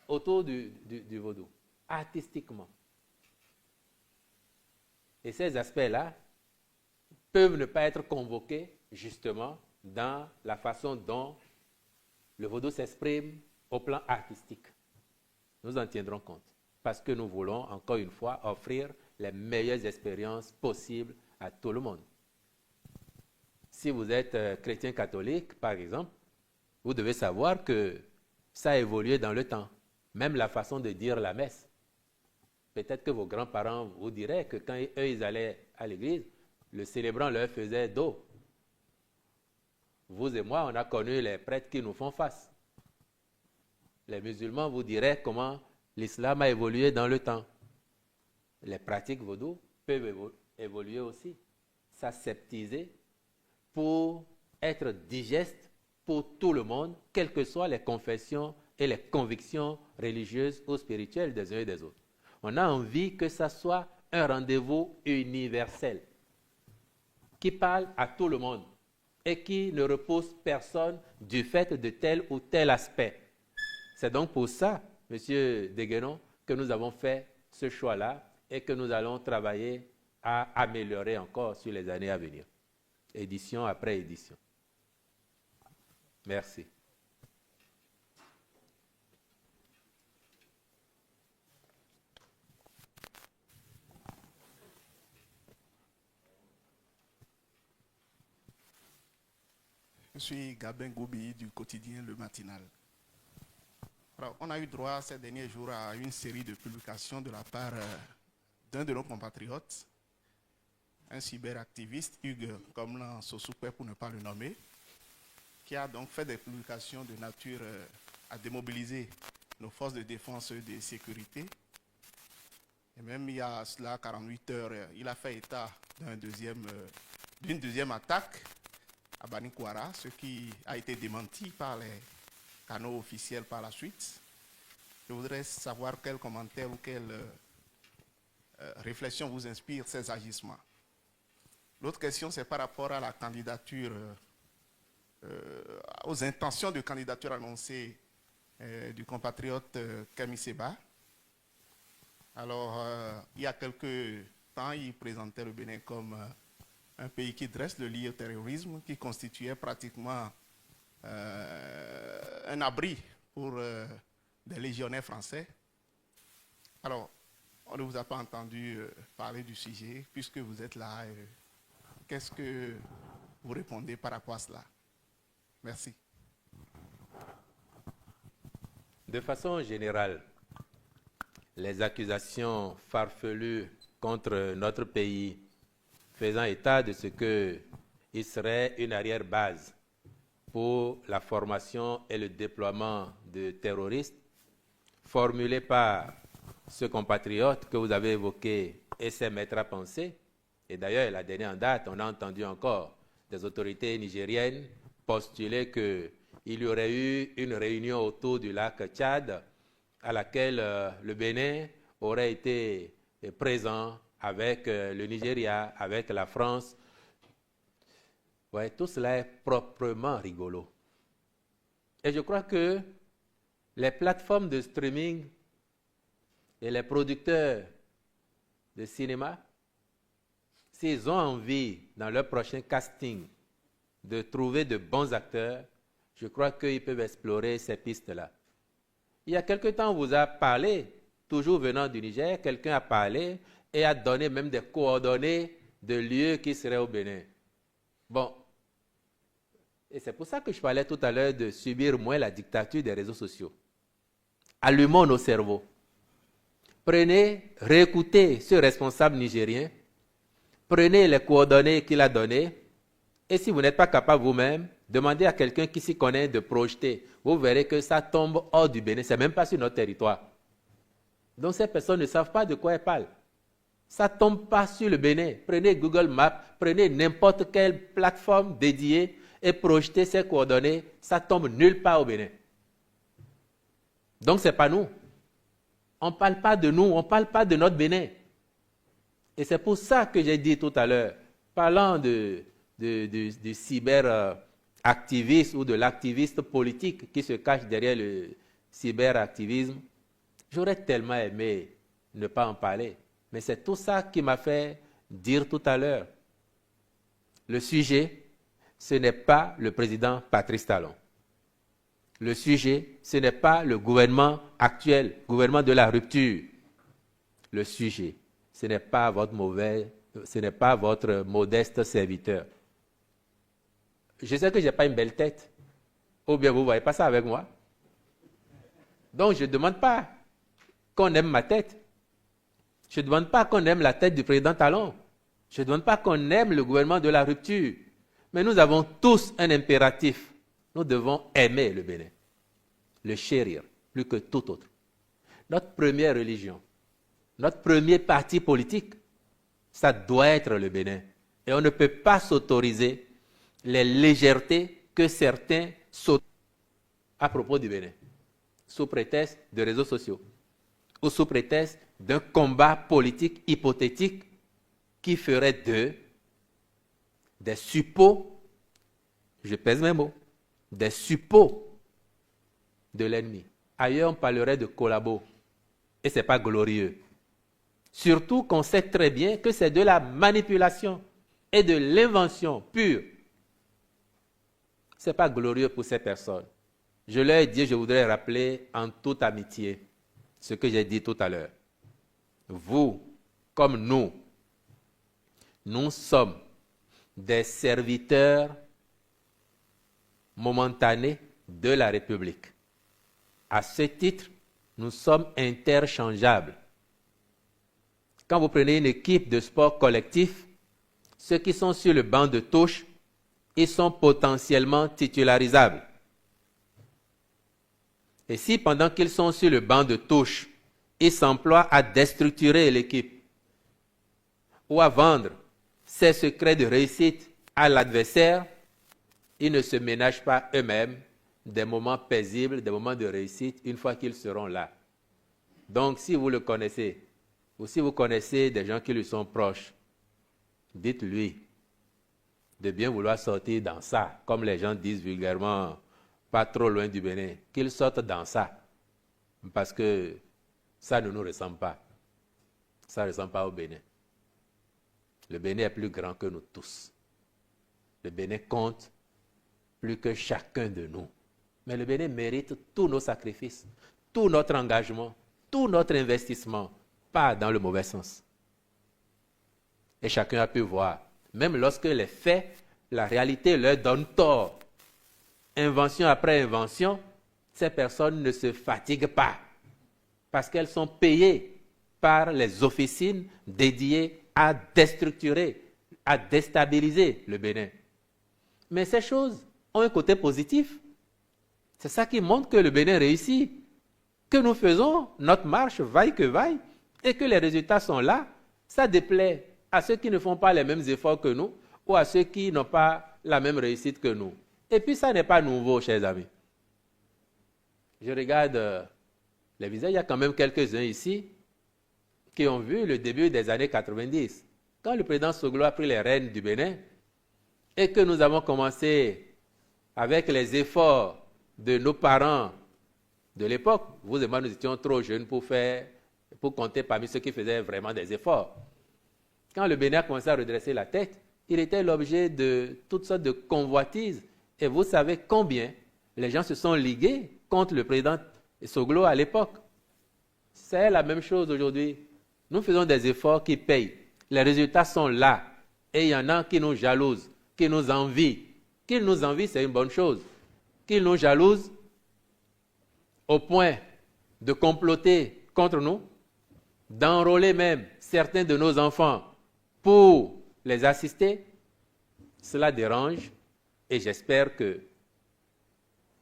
autour du vaudou, artistiquement. Et ces aspects-là peuvent ne pas être convoqués justement dans la façon dont le vaudou s'exprime au plan artistique. Nous en tiendrons compte parce que nous voulons, encore une fois, offrir les meilleures expériences possibles à tout le monde. Si vous êtes chrétien catholique, par exemple, vous devez savoir que ça a évolué dans le temps, même la façon de dire la messe. Peut-être que vos grands-parents vous diraient que quand eux, ils allaient à l'église, le célébrant leur faisait dos. Vous et moi, on a connu les prêtres qui nous font face. Les musulmans vous diraient comment l'islam a évolué dans le temps. Les pratiques vaudou peuvent évoluer aussi, s'aseptiser pour être digestes pour tout le monde, quelles que soient les confessions et les convictions religieuses ou spirituelles des uns et des autres. On a envie que ça soit un rendez-vous universel qui parle à tout le monde et qui ne repose personne du fait de tel ou tel aspect. C'est donc pour ça, M. Deguenon, que nous avons fait ce choix-là et que nous allons travailler à améliorer encore sur les années à venir, édition après édition. Merci. Je suis Gabin Goubi du quotidien Le Matinal. Alors, on a eu droit ces derniers jours à une série de publications de la part d'un de nos compatriotes, un cyberactiviste, Hugues Komlan Sosupé pour ne pas le nommer, qui a donc fait des publications de nature à démobiliser nos forces de défense et de sécurité. Et même il y a cela 48 heures, il a fait état d'une deuxième attaque à Banikwara, ce qui a été démenti par les canaux officiels par la suite. Je voudrais savoir quel commentaire ou quelle réflexion vous inspire ces agissements. L'autre question, c'est par rapport à la candidature, aux intentions de candidature annoncées du compatriote Kami Seba. Alors, il y a quelques temps, il présentait le Bénin comme un pays qui dresse le lit au terrorisme, qui constituait pratiquement un abri pour des légionnaires français. Alors, on ne vous a pas entendu parler du sujet, puisque vous êtes là. Qu'est-ce que vous répondez par rapport à cela? Merci. De façon générale, les accusations farfelues contre notre pays faisant état de ce qu'il serait une arrière-base pour la formation et le déploiement de terroristes, formulées par ce compatriote que vous avez évoqué et ses maîtres à penser. Et d'ailleurs, la dernière en date, on a entendu encore des autorités nigériennes postuler qu'il y aurait eu une réunion autour du lac Tchad à laquelle le Bénin aurait été présent avec le Nigeria, avec la France. Ouais, tout cela est proprement rigolo. Et je crois que les plateformes de streaming et les producteurs de cinéma, s'ils ont envie, dans leur prochain casting, de trouver de bons acteurs, je crois qu'ils peuvent explorer ces pistes-là. Il y a quelque temps, on vous a parlé, toujours venant du Niger, quelqu'un a parlé et a donné même des coordonnées de lieux qui seraient au Bénin. Bon, et c'est pour ça que je parlais tout à l'heure de subir moins la dictature des réseaux sociaux. Allumons nos cerveaux. Prenez, réécoutez ce responsable nigérien, prenez les coordonnées qu'il a données, et si vous n'êtes pas capable vous-même, demandez à quelqu'un qui s'y connaît de projeter. Vous verrez que ça tombe hors du Bénin, ce n'est même pas sur notre territoire. Donc ces personnes ne savent pas de quoi elles parlent. Ça ne tombe pas sur le Bénin. Prenez Google Maps, prenez n'importe quelle plateforme dédiée et projeter ses coordonnées, ça tombe nulle part au Bénin. Donc, ce n'est pas nous. On ne parle pas de nous, on ne parle pas de notre Bénin. Et c'est pour ça que j'ai dit tout à l'heure, parlant du cyberactiviste ou de l'activiste politique qui se cache derrière le cyberactivisme, j'aurais tellement aimé ne pas en parler. Mais c'est tout ça qui m'a fait dire tout à l'heure. Le sujet, ce n'est pas le président Patrice Talon. Le sujet, ce n'est pas le gouvernement actuel, gouvernement de la rupture. Le sujet, ce n'est pas votre modeste serviteur. Je sais que je n'ai pas une belle tête, ou bien vous ne voyez pas ça avec moi. Donc je ne demande pas qu'on aime ma tête. Je ne demande pas qu'on aime la tête du président Talon. Je ne demande pas qu'on aime le gouvernement de la rupture. Mais nous avons tous un impératif. Nous devons aimer le Bénin, le chérir, plus que tout autre. Notre première religion, notre premier parti politique, ça doit être le Bénin. Et on ne peut pas s'autoriser les légèretés que certains s'autorisent à propos du Bénin, sous prétexte de réseaux sociaux, ou sous prétexte d'un combat politique hypothétique qui ferait d'eux des suppôts, je pèse mes mots, des suppôts de l'ennemi. Ailleurs, on parlerait de collabos. Et ce n'est pas glorieux. Surtout qu'on sait très bien que c'est de la manipulation et de l'invention pure. Ce n'est pas glorieux pour ces personnes. Je leur ai dit, je voudrais rappeler en toute amitié ce que j'ai dit tout à l'heure. Vous, comme nous sommes des serviteurs momentanés de la République. À ce titre, nous sommes interchangeables. Quand vous prenez une équipe de sport collectif, ceux qui sont sur le banc de touche, ils sont potentiellement titularisables. Et si pendant qu'ils sont sur le banc de touche, ils s'emploient à déstructurer l'équipe ou à vendre ses secrets de réussite à l'adversaire, ils ne se ménagent pas eux-mêmes des moments paisibles, des moments de réussite, une fois qu'ils seront là. Donc, si vous le connaissez, ou si vous connaissez des gens qui lui sont proches, dites-lui de bien vouloir sortir dans ça, comme les gens disent vulgairement, pas trop loin du Bénin, qu'il sorte dans ça, parce que ça ne nous ressemble pas. Ça ne ressemble pas au Bénin. Le Bénin est plus grand que nous tous. Le Bénin compte plus que chacun de nous. Mais le Bénin mérite tous nos sacrifices, tout notre engagement, tout notre investissement, pas dans le mauvais sens. Et chacun a pu voir, même lorsque les faits, la réalité leur donne tort, invention après invention, ces personnes ne se fatiguent pas parce qu'elles sont payées par les officines dédiées à déstructurer, à déstabiliser le Bénin. Mais ces choses ont un côté positif. C'est ça qui montre que le Bénin réussit, que nous faisons notre marche vaille que vaille et que les résultats sont là. Ça déplaît à ceux qui ne font pas les mêmes efforts que nous ou à ceux qui n'ont pas la même réussite que nous. Et puis ça n'est pas nouveau, chers amis. Je regarde les visages, il y a quand même quelques-uns ici qui ont vu le début des années 90, quand le président Soglo a pris les rênes du Bénin et que nous avons commencé avec les efforts de nos parents de l'époque. Vous et moi, nous étions trop jeunes pour compter parmi ceux qui faisaient vraiment des efforts. Quand le Bénin a commencé à redresser la tête, il était l'objet de toutes sortes de convoitises. Et vous savez combien les gens se sont ligués contre le président Soglo à l'époque. C'est la même chose aujourd'hui. Nous faisons des efforts qui payent. Les résultats sont là. Et il y en a qui nous jalousent, qui nous envient. Qu'ils nous envient, c'est une bonne chose. Qu'ils nous jalousent au point de comploter contre nous, d'enrôler même certains de nos enfants pour les assister, cela dérange et j'espère que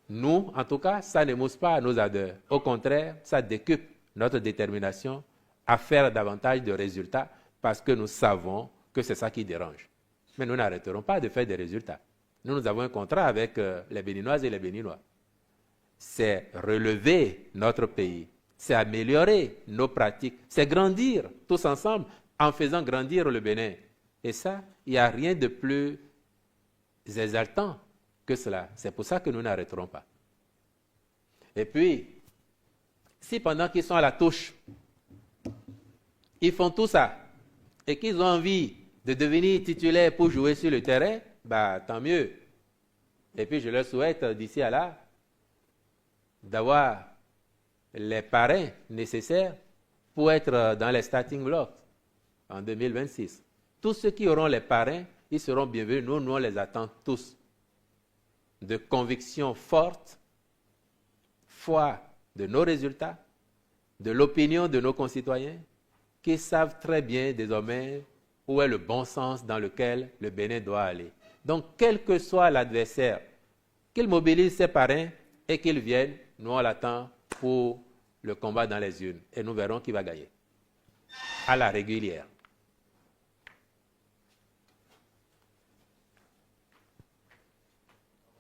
nous, en tout cas, ça ne mousse pas à nos ardeurs. Au contraire, ça décuple notre détermination à faire davantage de résultats parce que nous savons que c'est ça qui dérange. Mais nous n'arrêterons pas de faire des résultats. Nous avons un contrat avec les Béninoises et les Béninois. C'est relever notre pays, c'est améliorer nos pratiques, c'est grandir tous ensemble en faisant grandir le Bénin. Et ça, il n'y a rien de plus exaltant que cela. C'est pour ça que nous n'arrêterons pas. Et puis, si pendant qu'ils sont à la touche, ils font tout ça, et qu'ils ont envie de devenir titulaires pour jouer sur le terrain, bah, tant mieux. Et puis je leur souhaite d'ici à là d'avoir les parrains nécessaires pour être dans les starting blocks en 2026. Tous ceux qui auront les parrains, ils seront bienvenus. Nous, on les attend tous. De conviction forte, foi de nos résultats, de l'opinion de nos concitoyens, qui savent très bien désormais où est le bon sens dans lequel le Bénin doit aller. Donc, quel que soit l'adversaire, qu'il mobilise ses parrains et qu'il vienne, nous on l'attend pour le combat dans les urnes. Et nous verrons qui va gagner. À la régulière.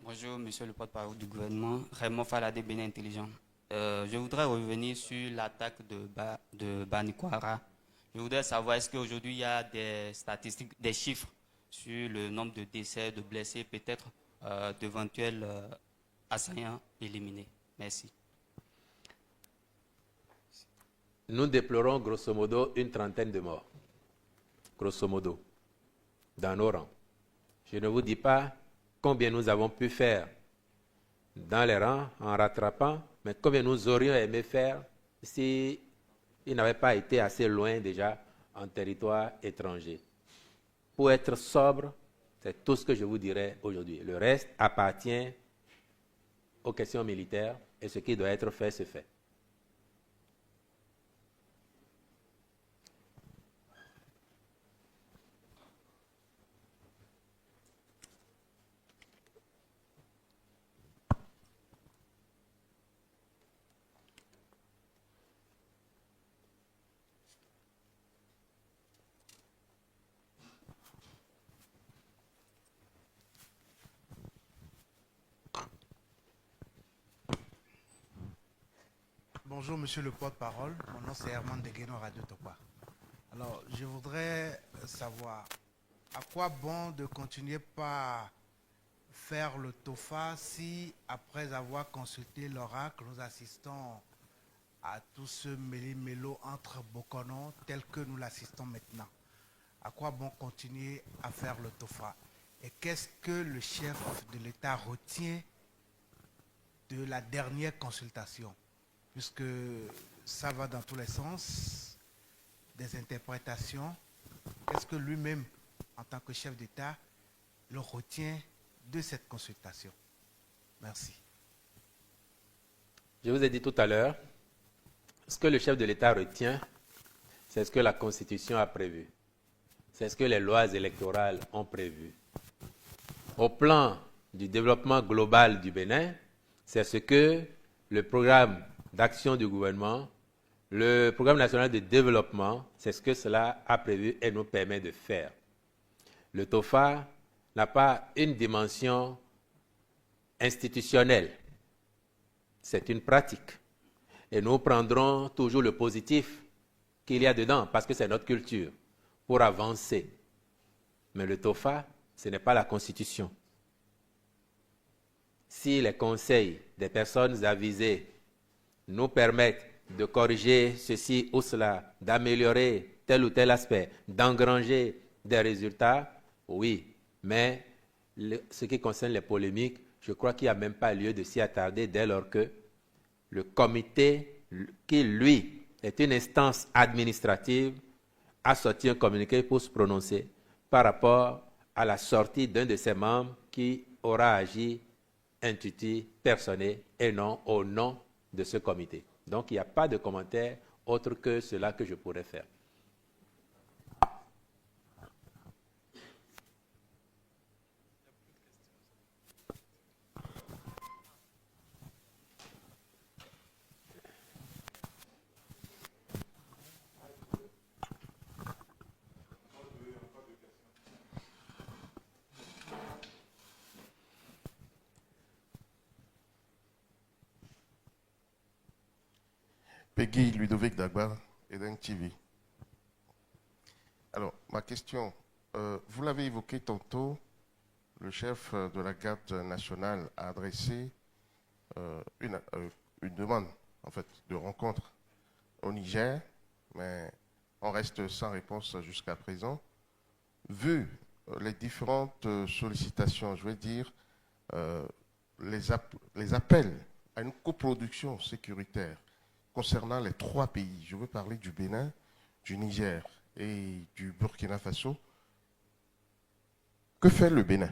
Bonjour, monsieur le porte-parole du gouvernement, Raymond Faladé, Bénin Intelligent. Je voudrais revenir sur l'attaque de Banikwara. Je voudrais savoir, est-ce qu'aujourd'hui il y a des statistiques, des chiffres sur le nombre de décès, de blessés, peut-être d'éventuels assaillants éliminés? Merci. Nous déplorons grosso modo une trentaine de morts, grosso modo, dans nos rangs. Je ne vous dis pas combien nous avons pu faire dans les rangs en rattrapant, mais combien nous aurions aimé faire si il n'avait pas été assez loin déjà en territoire étranger. Pour être sobre, c'est tout ce que je vous dirai aujourd'hui. Le reste appartient aux questions militaires et ce qui doit être fait se fait. Bonjour, monsieur le porte-parole. Mon nom c'est Herman Degueno, Radio Topa. Alors, je voudrais savoir à quoi bon de continuer par faire le TOFA si, après avoir consulté l'oracle, nous assistons à tout ce méli-mélo entre Bokono tel que nous l'assistons maintenant. À quoi bon continuer à faire le TOFA? Et qu'est-ce que le chef de l'État retient de la dernière consultation? Puisque ça va dans tous les sens, des interprétations. Qu'est-ce que lui-même, en tant que chef d'État, le retient de cette consultation? Merci. Je vous ai dit tout à l'heure, ce que le chef de l'État retient, c'est ce que la Constitution a prévu. C'est ce que les lois électorales ont prévu. Au plan du développement global du Bénin, c'est ce que le programme d'action du gouvernement, le programme national de développement, c'est ce que cela a prévu et nous permet de faire. Le TOFA n'a pas une dimension institutionnelle, c'est une pratique. Et nous prendrons toujours le positif qu'il y a dedans, parce que c'est notre culture, pour avancer. Mais le TOFA, ce n'est pas la Constitution. Si les conseils des personnes avisées nous permettent de corriger ceci ou cela, d'améliorer tel ou tel aspect, d'engranger des résultats, oui. Mais ce qui concerne les polémiques, je crois qu'il n'y a même pas lieu de s'y attarder dès lors que le comité, qui lui est une instance administrative, a sorti un communiqué pour se prononcer par rapport à la sortie d'un de ses membres qui aura agi intuitif, personné et non au nom de ce comité. Donc, il n'y a pas de commentaire autre que cela que je pourrais faire. Peggy Ludovic Dagba, Eden TV. Alors, ma question, vous l'avez évoqué tantôt, le chef de la garde nationale a adressé une demande, en fait, de rencontre au Niger, mais on reste sans réponse jusqu'à présent. Vu les différentes sollicitations, je veux dire, les appels à une coproduction sécuritaire concernant les 3 pays, je veux parler du Bénin, du Niger et du Burkina Faso, que fait le Bénin?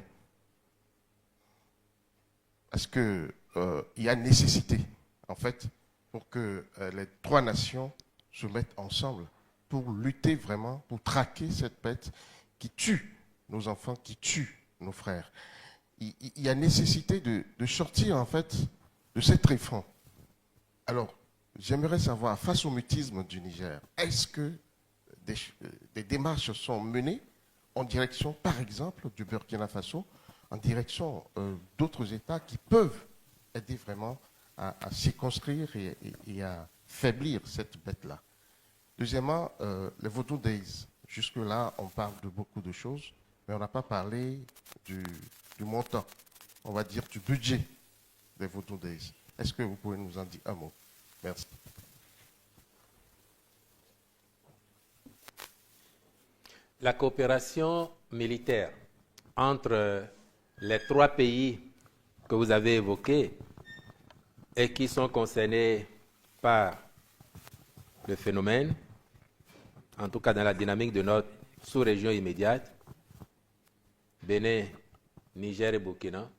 Est-ce qu'il y a nécessité, en fait, pour que les 3 nations se mettent ensemble pour lutter vraiment, pour traquer cette bête qui tue nos enfants, qui tue nos frères? Il y a nécessité de sortir, en fait, de cette réforme. Alors, j'aimerais savoir, face au mutisme du Niger, est-ce que des démarches sont menées en direction, par exemple, du Burkina Faso, en direction d'autres États qui peuvent aider vraiment à circonscrire et à faiblir cette bête-là? Deuxièmement, les Vodou Days. Jusque-là, on parle de beaucoup de choses, mais on n'a pas parlé du montant, on va dire du budget des Vodou Days. Est-ce que vous pouvez nous en dire un mot? Merci. La coopération militaire entre les 3 pays que vous avez évoqués et qui sont concernés par le phénomène, en tout cas dans la dynamique de notre sous-région immédiate, Bénin, Niger et Burkina,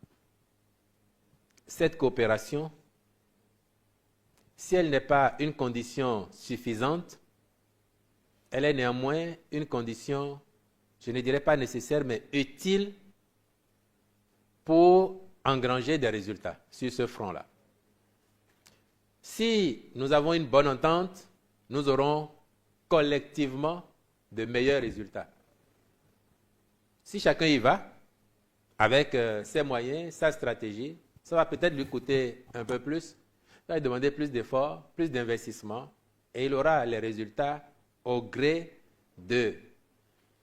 cette coopération, si elle n'est pas une condition suffisante, elle est néanmoins une condition, je ne dirais pas nécessaire, mais utile pour engranger des résultats sur ce front-là. Si nous avons une bonne entente, nous aurons collectivement de meilleurs résultats. Si chacun y va, avec ses moyens, sa stratégie, ça va peut-être lui coûter un peu plus, ça va lui demander plus d'efforts, plus d'investissement, et il aura les résultats au gré de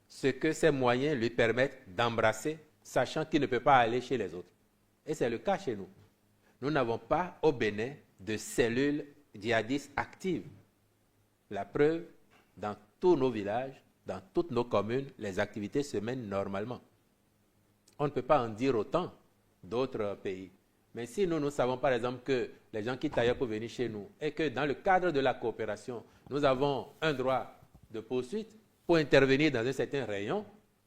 ce que ses moyens lui permettent d'embrasser, sachant qu'il ne peut pas aller chez les autres. Et c'est le cas chez nous. Nous n'avons pas au Bénin de cellules djihadistes actives. La preuve, dans tous nos villages, dans toutes nos communes, les activités se mènent normalement. On ne peut pas en dire autant d'autres pays. Mais si nous savons par exemple que les gens quittent ailleurs pour venir chez nous et que dans le cadre de la coopération, nous avons un droit de poursuite pour intervenir dans un certain rayon,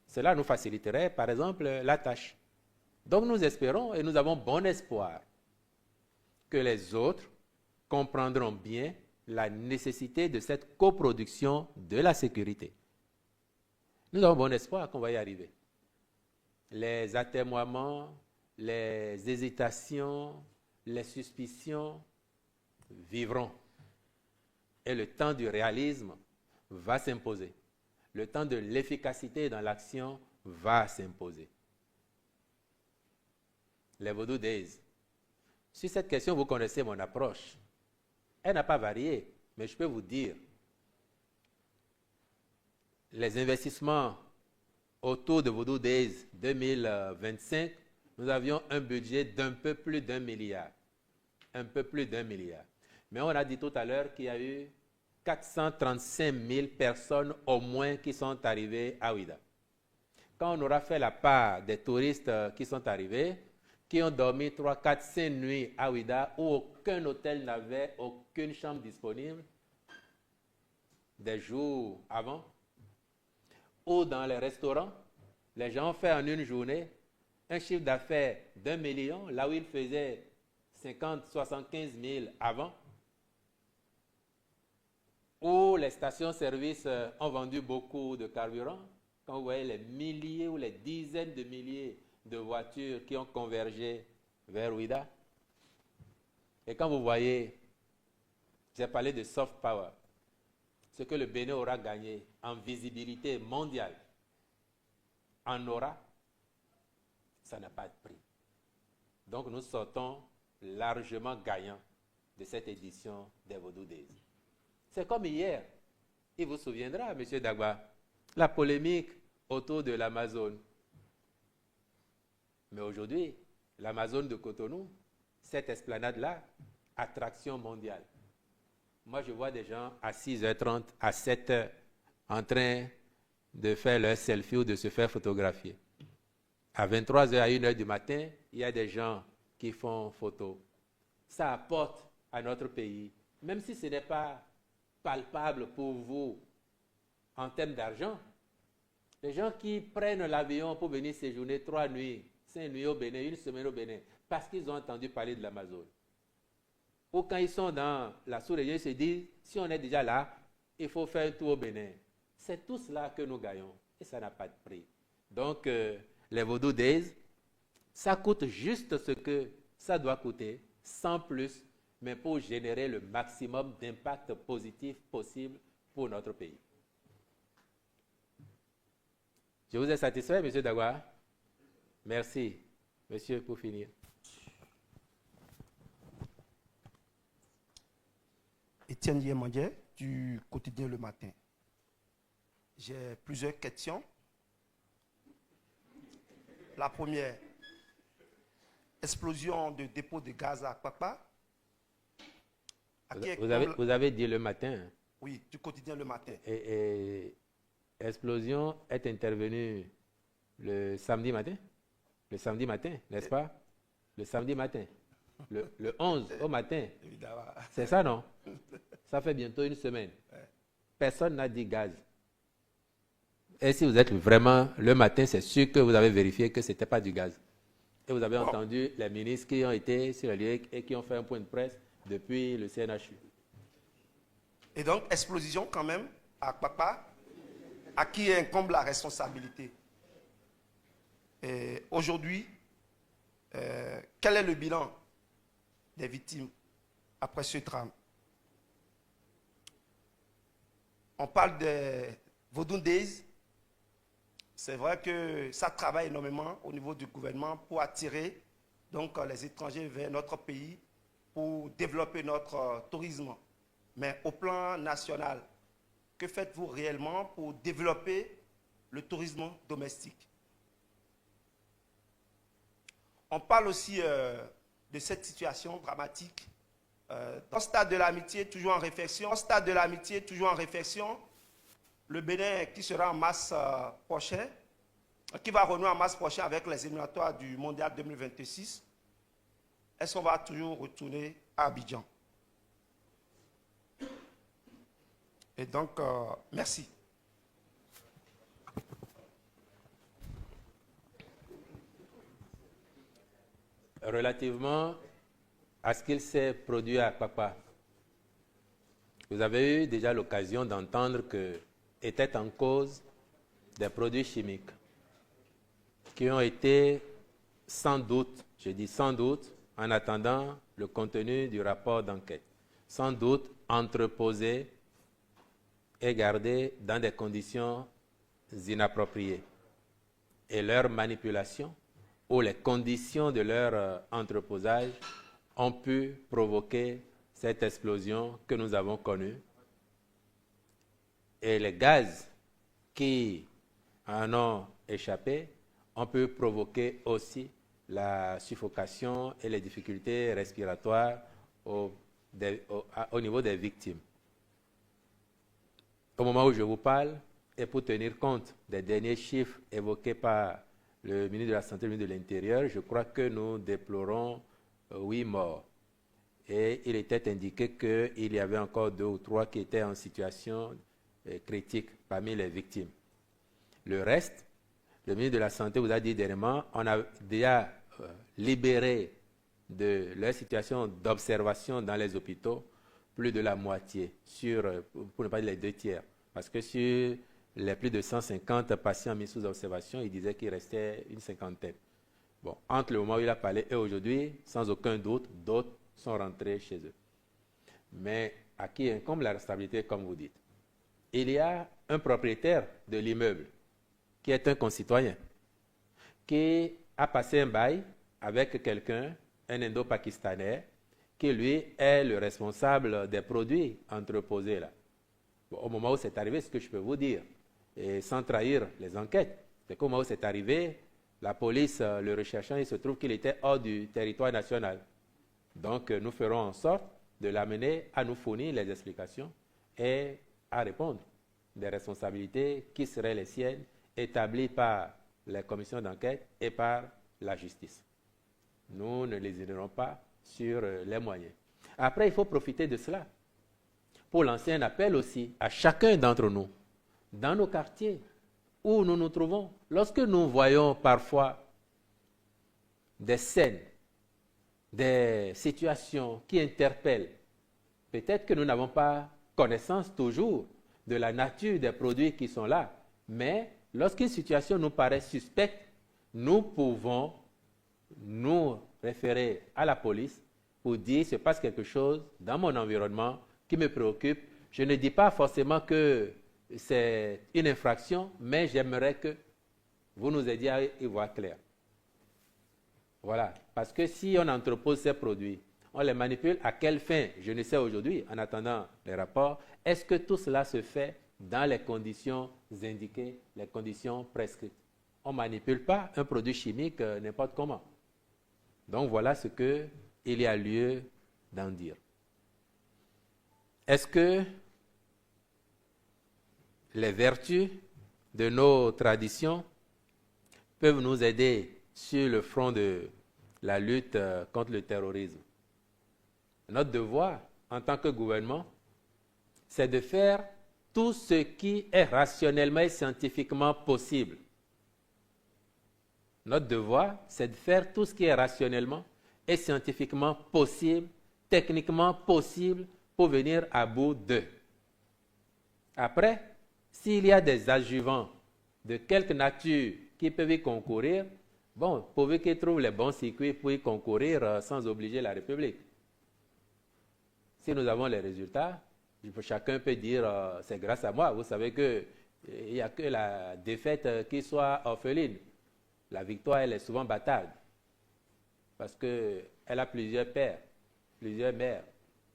cela nous faciliterait par exemple la tâche. Donc nous espérons et nous avons bon espoir que les autres comprendront bien la nécessité de cette coproduction de la sécurité. Nous avons bon espoir qu'on va y arriver. Les atermoiements, les hésitations, les suspicions vivront. Et le temps du réalisme va s'imposer. Le temps de l'efficacité dans l'action va s'imposer. Les Vodou Days. Sur cette question, vous connaissez mon approche. Elle n'a pas varié, mais je peux vous dire, les investissements autour de Vodou Days 2025, nous avions un budget d'un peu plus d'1 milliard. Un peu plus d'1 milliard. Mais on a dit tout à l'heure qu'il y a eu 435 000 personnes au moins qui sont arrivées à Ouida. Quand on aura fait la part des touristes qui sont arrivés, qui ont dormi 3, 4, 5 nuits à Ouida, où aucun hôtel n'avait aucune chambre disponible, des jours avant, ou dans les restaurants, les gens ont fait en une journée un chiffre d'affaires d'1 million, là où ils faisaient 50, 75 000 avant, où les stations-service ont vendu beaucoup de carburant. Quand vous voyez les milliers ou les dizaines de milliers de voitures qui ont convergé vers Ouida, et quand vous voyez, j'ai parlé de soft power, ce que le Bénin aura gagné en visibilité mondiale, en aura, ça n'a pas de prix. Donc nous sortons largement gagnants de cette édition des Vodou Days. C'est comme hier. Il vous souviendra, M. Dagba, la polémique autour de l'Amazone. Mais aujourd'hui, l'Amazone de Cotonou, cette esplanade-là, attraction mondiale. Moi, je vois des gens à 6h30, à 7h, en train de faire leur selfie ou de se faire photographier. À 23h, à 1h du matin, il y a des gens qui font photo. Ça apporte à notre pays, même si ce n'est pas palpable pour vous en termes d'argent. Les gens qui prennent l'avion pour venir séjourner 3 nuits, 5 nuits au Bénin, 1 semaine au Bénin, parce qu'ils ont entendu parler de l'Amazone. Ou quand ils sont dans la sous-région, ils se disent, si on est déjà là, il faut faire un tour au Bénin. C'est tout cela que nous gagnons et ça n'a pas de prix. Donc, les Vodou Days, ça coûte juste ce que ça doit coûter, sans plus, mais pour générer le maximum d'impact positif possible pour notre pays. Je vous ai satisfait, M. Dagba? Merci. Monsieur, pour finir. Étienne Yemandje du quotidien Le Matin. J'ai plusieurs questions. La première, explosion de dépôt de gaz à Kpakpa. Vous avez dit Le Matin. Hein? Oui, du quotidien Le Matin. Et explosion est intervenue le samedi matin? Le samedi matin, n'est-ce pas? Le samedi matin. Le 11 au matin. C'est ça, non? Ça fait bientôt 1 semaine. Personne n'a dit gaz. Et si vous êtes vraiment le matin, c'est sûr que vous avez vérifié que ce n'était pas du gaz. Et vous avez entendu les ministres qui ont été sur le lieu et qui ont fait un point de presse depuis le CNHU. Et donc, explosion quand même à Kpakpa, à qui incombe la responsabilité. Aujourd'hui, quel est le bilan des victimes après ce drame? On parle de Vodou Days. C'est vrai que ça travaille énormément au niveau du gouvernement pour attirer donc, les étrangers vers notre pays pour développer notre tourisme. Mais au plan national, que faites-vous réellement pour développer le tourisme domestique? On parle aussi de cette situation dramatique. Dans le stade de l'amitié, toujours en réflexion. Le Bénin qui sera en mars prochain, qui va renouer en mars prochain avec les éliminatoires du Mondial 2026. Est-ce qu'on va toujours retourner à Abidjan? Et donc, merci. Relativement à ce qu'il s'est produit à Kpakpa, vous avez eu déjà l'occasion d'entendre que étaient en cause des produits chimiques qui ont été sans doute, je dis sans doute, en attendant le contenu du rapport d'enquête, sans doute entreposés et gardés dans des conditions inappropriées. Et leur manipulation ou les conditions de leur entreposage ont pu provoquer cette explosion que nous avons connue. Et les gaz qui en ont échappé ont pu provoquer aussi la suffocation et les difficultés respiratoires au niveau des victimes. Au moment où je vous parle, et pour tenir compte des derniers chiffres évoqués par le ministre de la Santé et le ministre de l'Intérieur, je crois que nous déplorons 8 morts. Et il était indiqué qu'il y avait encore 2 ou 3 qui étaient en situation critique parmi les victimes. Le reste, le ministre de la Santé vous a dit dernièrement, on a déjà libéré de leur situation d'observation dans les hôpitaux plus de la moitié, pour ne pas dire les 2 tiers. Parce que sur les plus de 150 patients mis sous observation, il disait qu'il restait une 50aine. Bon, entre le moment où il a parlé et aujourd'hui, sans aucun doute, d'autres sont rentrés chez eux. Mais à qui incombe la responsabilité, comme vous dites? Il y a un propriétaire de l'immeuble qui est un concitoyen, qui a passé un bail avec quelqu'un, un Indo-Pakistanais, qui lui est le responsable des produits entreposés là. Bon, au moment où c'est arrivé, ce que je peux vous dire, et sans trahir les enquêtes, c'est qu'au moment où c'est arrivé, la police, le recherchant, il se trouve qu'il était hors du territoire national. Donc, nous ferons en sorte de l'amener à nous fournir les explications et à répondre des responsabilités qui seraient les siennes, établies par les commissions d'enquête et par la justice. Nous ne les ignorons pas sur les moyens. Après, il faut profiter de cela pour lancer un appel aussi à chacun d'entre nous, dans nos quartiers où nous nous trouvons. Lorsque nous voyons parfois des scènes, des situations qui interpellent, peut-être que nous n'avons pas connaissance toujours de la nature des produits qui sont là, mais lorsqu'une situation nous paraît suspecte, nous pouvons nous référer à la police pour dire qu'il se passe quelque chose dans mon environnement qui me préoccupe. Je ne dis pas forcément que c'est une infraction, mais j'aimerais que vous nous aidiez à y voir clair. Voilà, parce que si on entrepose ces produits, on les manipule, à quelle fin? Je ne sais aujourd'hui, en attendant les rapports. Est-ce que tout cela se fait dans les conditions indiquées, les conditions prescrites? On ne manipule pas un produit chimique n'importe comment. Donc voilà ce qu'il y a lieu d'en dire. Est-ce que les vertus de nos traditions peuvent nous aider sur le front de la lutte contre le terrorisme? Notre devoir, en tant que gouvernement, c'est de faire tout ce qui est rationnellement et scientifiquement possible. Notre devoir, c'est de faire tout ce qui est rationnellement et scientifiquement possible, techniquement possible, pour venir à bout d'eux. Après, s'il y a des adjuvants de quelque nature qui peuvent y concourir, bon, pourvu qu'ils trouvent les bons circuits pour y concourir sans obliger la République. Si nous avons les résultats, chacun peut dire c'est grâce à moi. Vous savez qu'il n'y a que la défaite qui soit orpheline. La victoire, elle est souvent bâtarde. Parce qu'elle a plusieurs pères, plusieurs mères.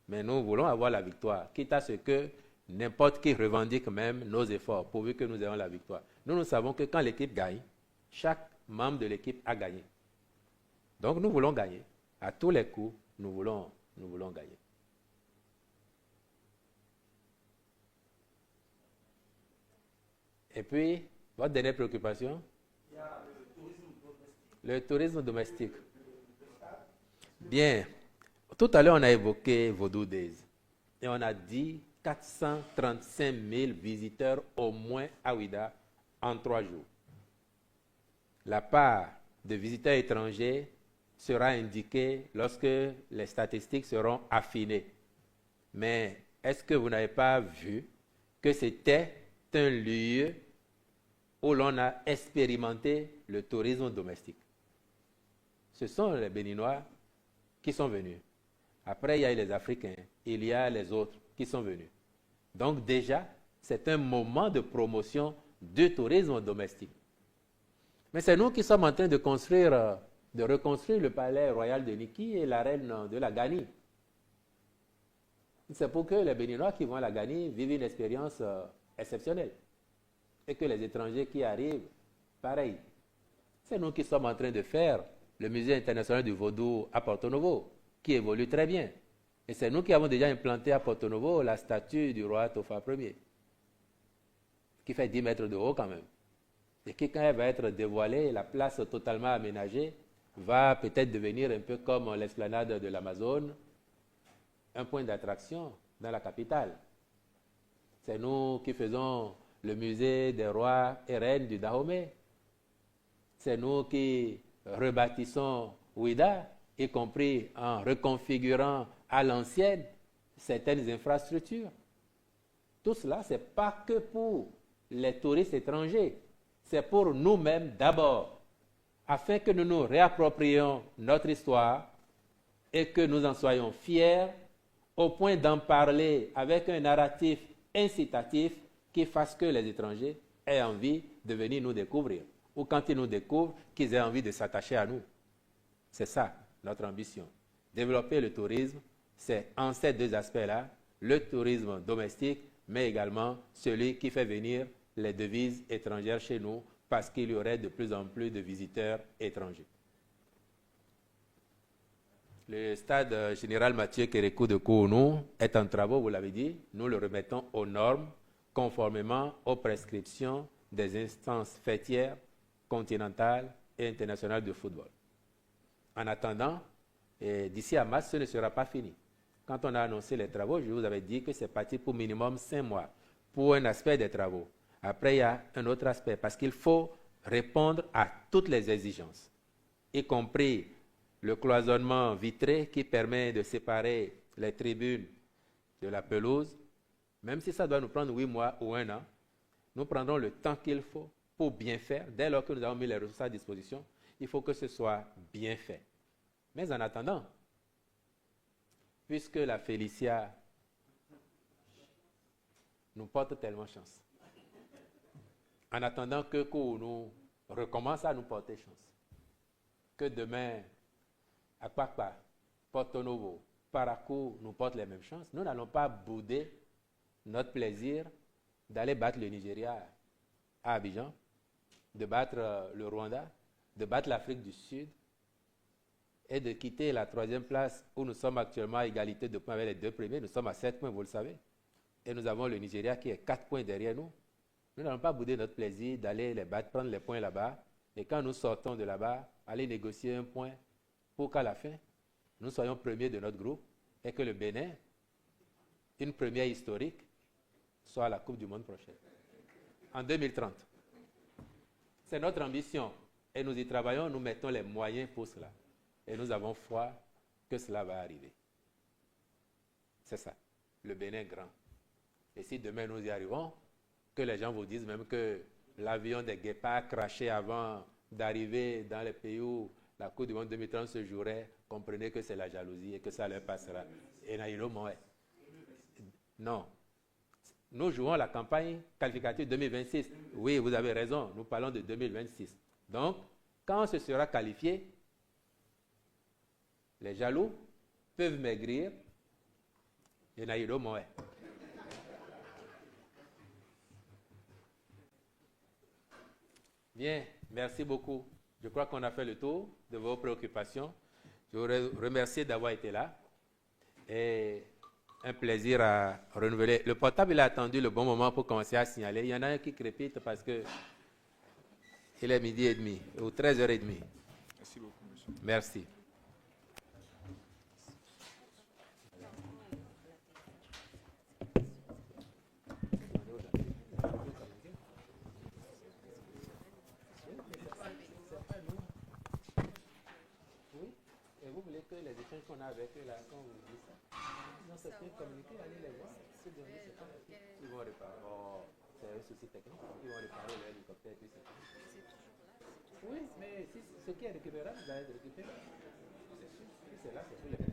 Mais nous voulons avoir la victoire, quitte à ce que n'importe qui revendique même nos efforts, pourvu que nous ayons la victoire. Nous savons que quand l'équipe gagne, chaque membre de l'équipe a gagné. Donc nous voulons gagner. À tous les coups, nous voulons gagner. Et puis, votre dernière préoccupation? Il y a le tourisme domestique. Bien. Tout à l'heure, on a évoqué Vodou Days. Et on a dit 435 000 visiteurs au moins à Ouidah en 3 jours. La part de visiteurs étrangers sera indiquée lorsque les statistiques seront affinées. Mais est-ce que vous n'avez pas vu que c'était un lieu où l'on a expérimenté le tourisme domestique? Ce sont les Béninois qui sont venus. Après, il y a les Africains, il y a les autres qui sont venus. Donc déjà, c'est un moment de promotion du tourisme domestique. Mais c'est nous qui sommes en train de reconstruire le palais royal de Niki et la reine de la Gani. C'est pour que les Béninois qui vont à la Gani vivent une expérience exceptionnelle. Et que les étrangers qui arrivent, pareil. C'est nous qui sommes en train de faire le musée international du Vaudou à Porto Novo, qui évolue très bien. Et c'est nous qui avons déjà implanté à Porto Novo la statue du roi Tofa Ier, qui fait 10 mètres de haut quand même. Et qui, quand elle va être dévoilée, la place totalement aménagée, va peut-être devenir un peu comme l'esplanade de l'Amazone, un point d'attraction dans la capitale. C'est nous qui faisons le musée des rois et reines du Dahomey. C'est nous qui rebâtissons Ouidah, y compris en reconfigurant à l'ancienne certaines infrastructures. Tout cela, ce n'est pas que pour les touristes étrangers, c'est pour nous-mêmes d'abord, afin que nous nous réapproprions notre histoire et que nous en soyons fiers, au point d'en parler avec un narratif incitatif qui fasse que les étrangers aient envie de venir nous découvrir, ou quand ils nous découvrent, qu'ils aient envie de s'attacher à nous. C'est ça, notre ambition. Développer le tourisme, c'est en ces deux aspects-là, le tourisme domestique mais également celui qui fait venir les devises étrangères chez nous parce qu'il y aurait de plus en plus de visiteurs étrangers. Le stade général Mathieu Kérékou de Kounou est en travaux, vous l'avez dit. Nous le remettons aux normes conformément aux prescriptions des instances faîtières, continentales et internationales de football. En attendant, d'ici à mars, ce ne sera pas fini. Quand on a annoncé les travaux, je vous avais dit que c'est parti pour minimum 5 mois pour un aspect des travaux. Après, il y a un autre aspect parce qu'il faut répondre à toutes les exigences, y compris le cloisonnement vitré qui permet de séparer les tribunes de la pelouse. Même si ça doit nous prendre 8 mois ou 1 an, nous prendrons le temps qu'il faut pour bien faire. Dès lors que nous avons mis les ressources à disposition, il faut que ce soit bien fait. Mais en attendant, puisque la Félicia nous porte tellement chance, en attendant que Kounou recommence à nous porter chance, que demain, Akpakpa, Porto Novo, Parakou nous portent les mêmes chances, nous n'allons pas bouder notre plaisir d'aller battre le Nigeria à Abidjan, de battre le Rwanda, de battre l'Afrique du Sud et de quitter la 3e place où nous sommes actuellement à égalité de points avec les 2 premiers. Nous sommes à 7 points, vous le savez. Et nous avons le Nigeria qui est 4 points derrière nous. Nous n'allons pas bouder notre plaisir d'aller les battre, prendre les points là-bas. Et quand nous sortons de là-bas, aller négocier un point pour qu'à la fin, nous soyons premiers de notre groupe et que le Bénin, une première historique, soit à la Coupe du Monde prochaine, en 2030. C'est notre ambition et nous y travaillons, nous mettons les moyens pour cela. Et nous avons foi que cela va arriver. C'est ça, le Bénin grand. Et si demain nous y arrivons, que les gens vous disent même que l'avion des guépards a craché avant d'arriver dans les pays où la Coupe du Monde 2030 se jouerait, comprenez que c'est la jalousie et que ça leur passera. Et Naïlo Moé. Non. Nous jouons la campagne qualificative 2026. Oui, vous avez raison, nous parlons de 2026. Donc, quand on se sera qualifié, les jaloux peuvent maigrir et Naïlo Moé. Bien, merci beaucoup. Je crois qu'on a fait le tour de vos préoccupations. Je vous remercie d'avoir été là. Et un plaisir à renouveler. Le portable, il a attendu le bon moment pour commencer à signaler. Il y en a un qui crépite parce que il est 12h30 ou 13h30. Merci beaucoup, monsieur. Merci. Que les échanges qu'on a avec eux là, quand vous dites ça, non, c'est fait communiquer, allez les voir. Ils vont réparer. Oh, c'est un souci technique. Ils vont réparer l'hélicoptère. Oui, mais si ce qui est récupérable va être récupéré. C'est sûr. C'est là, c'est sûr.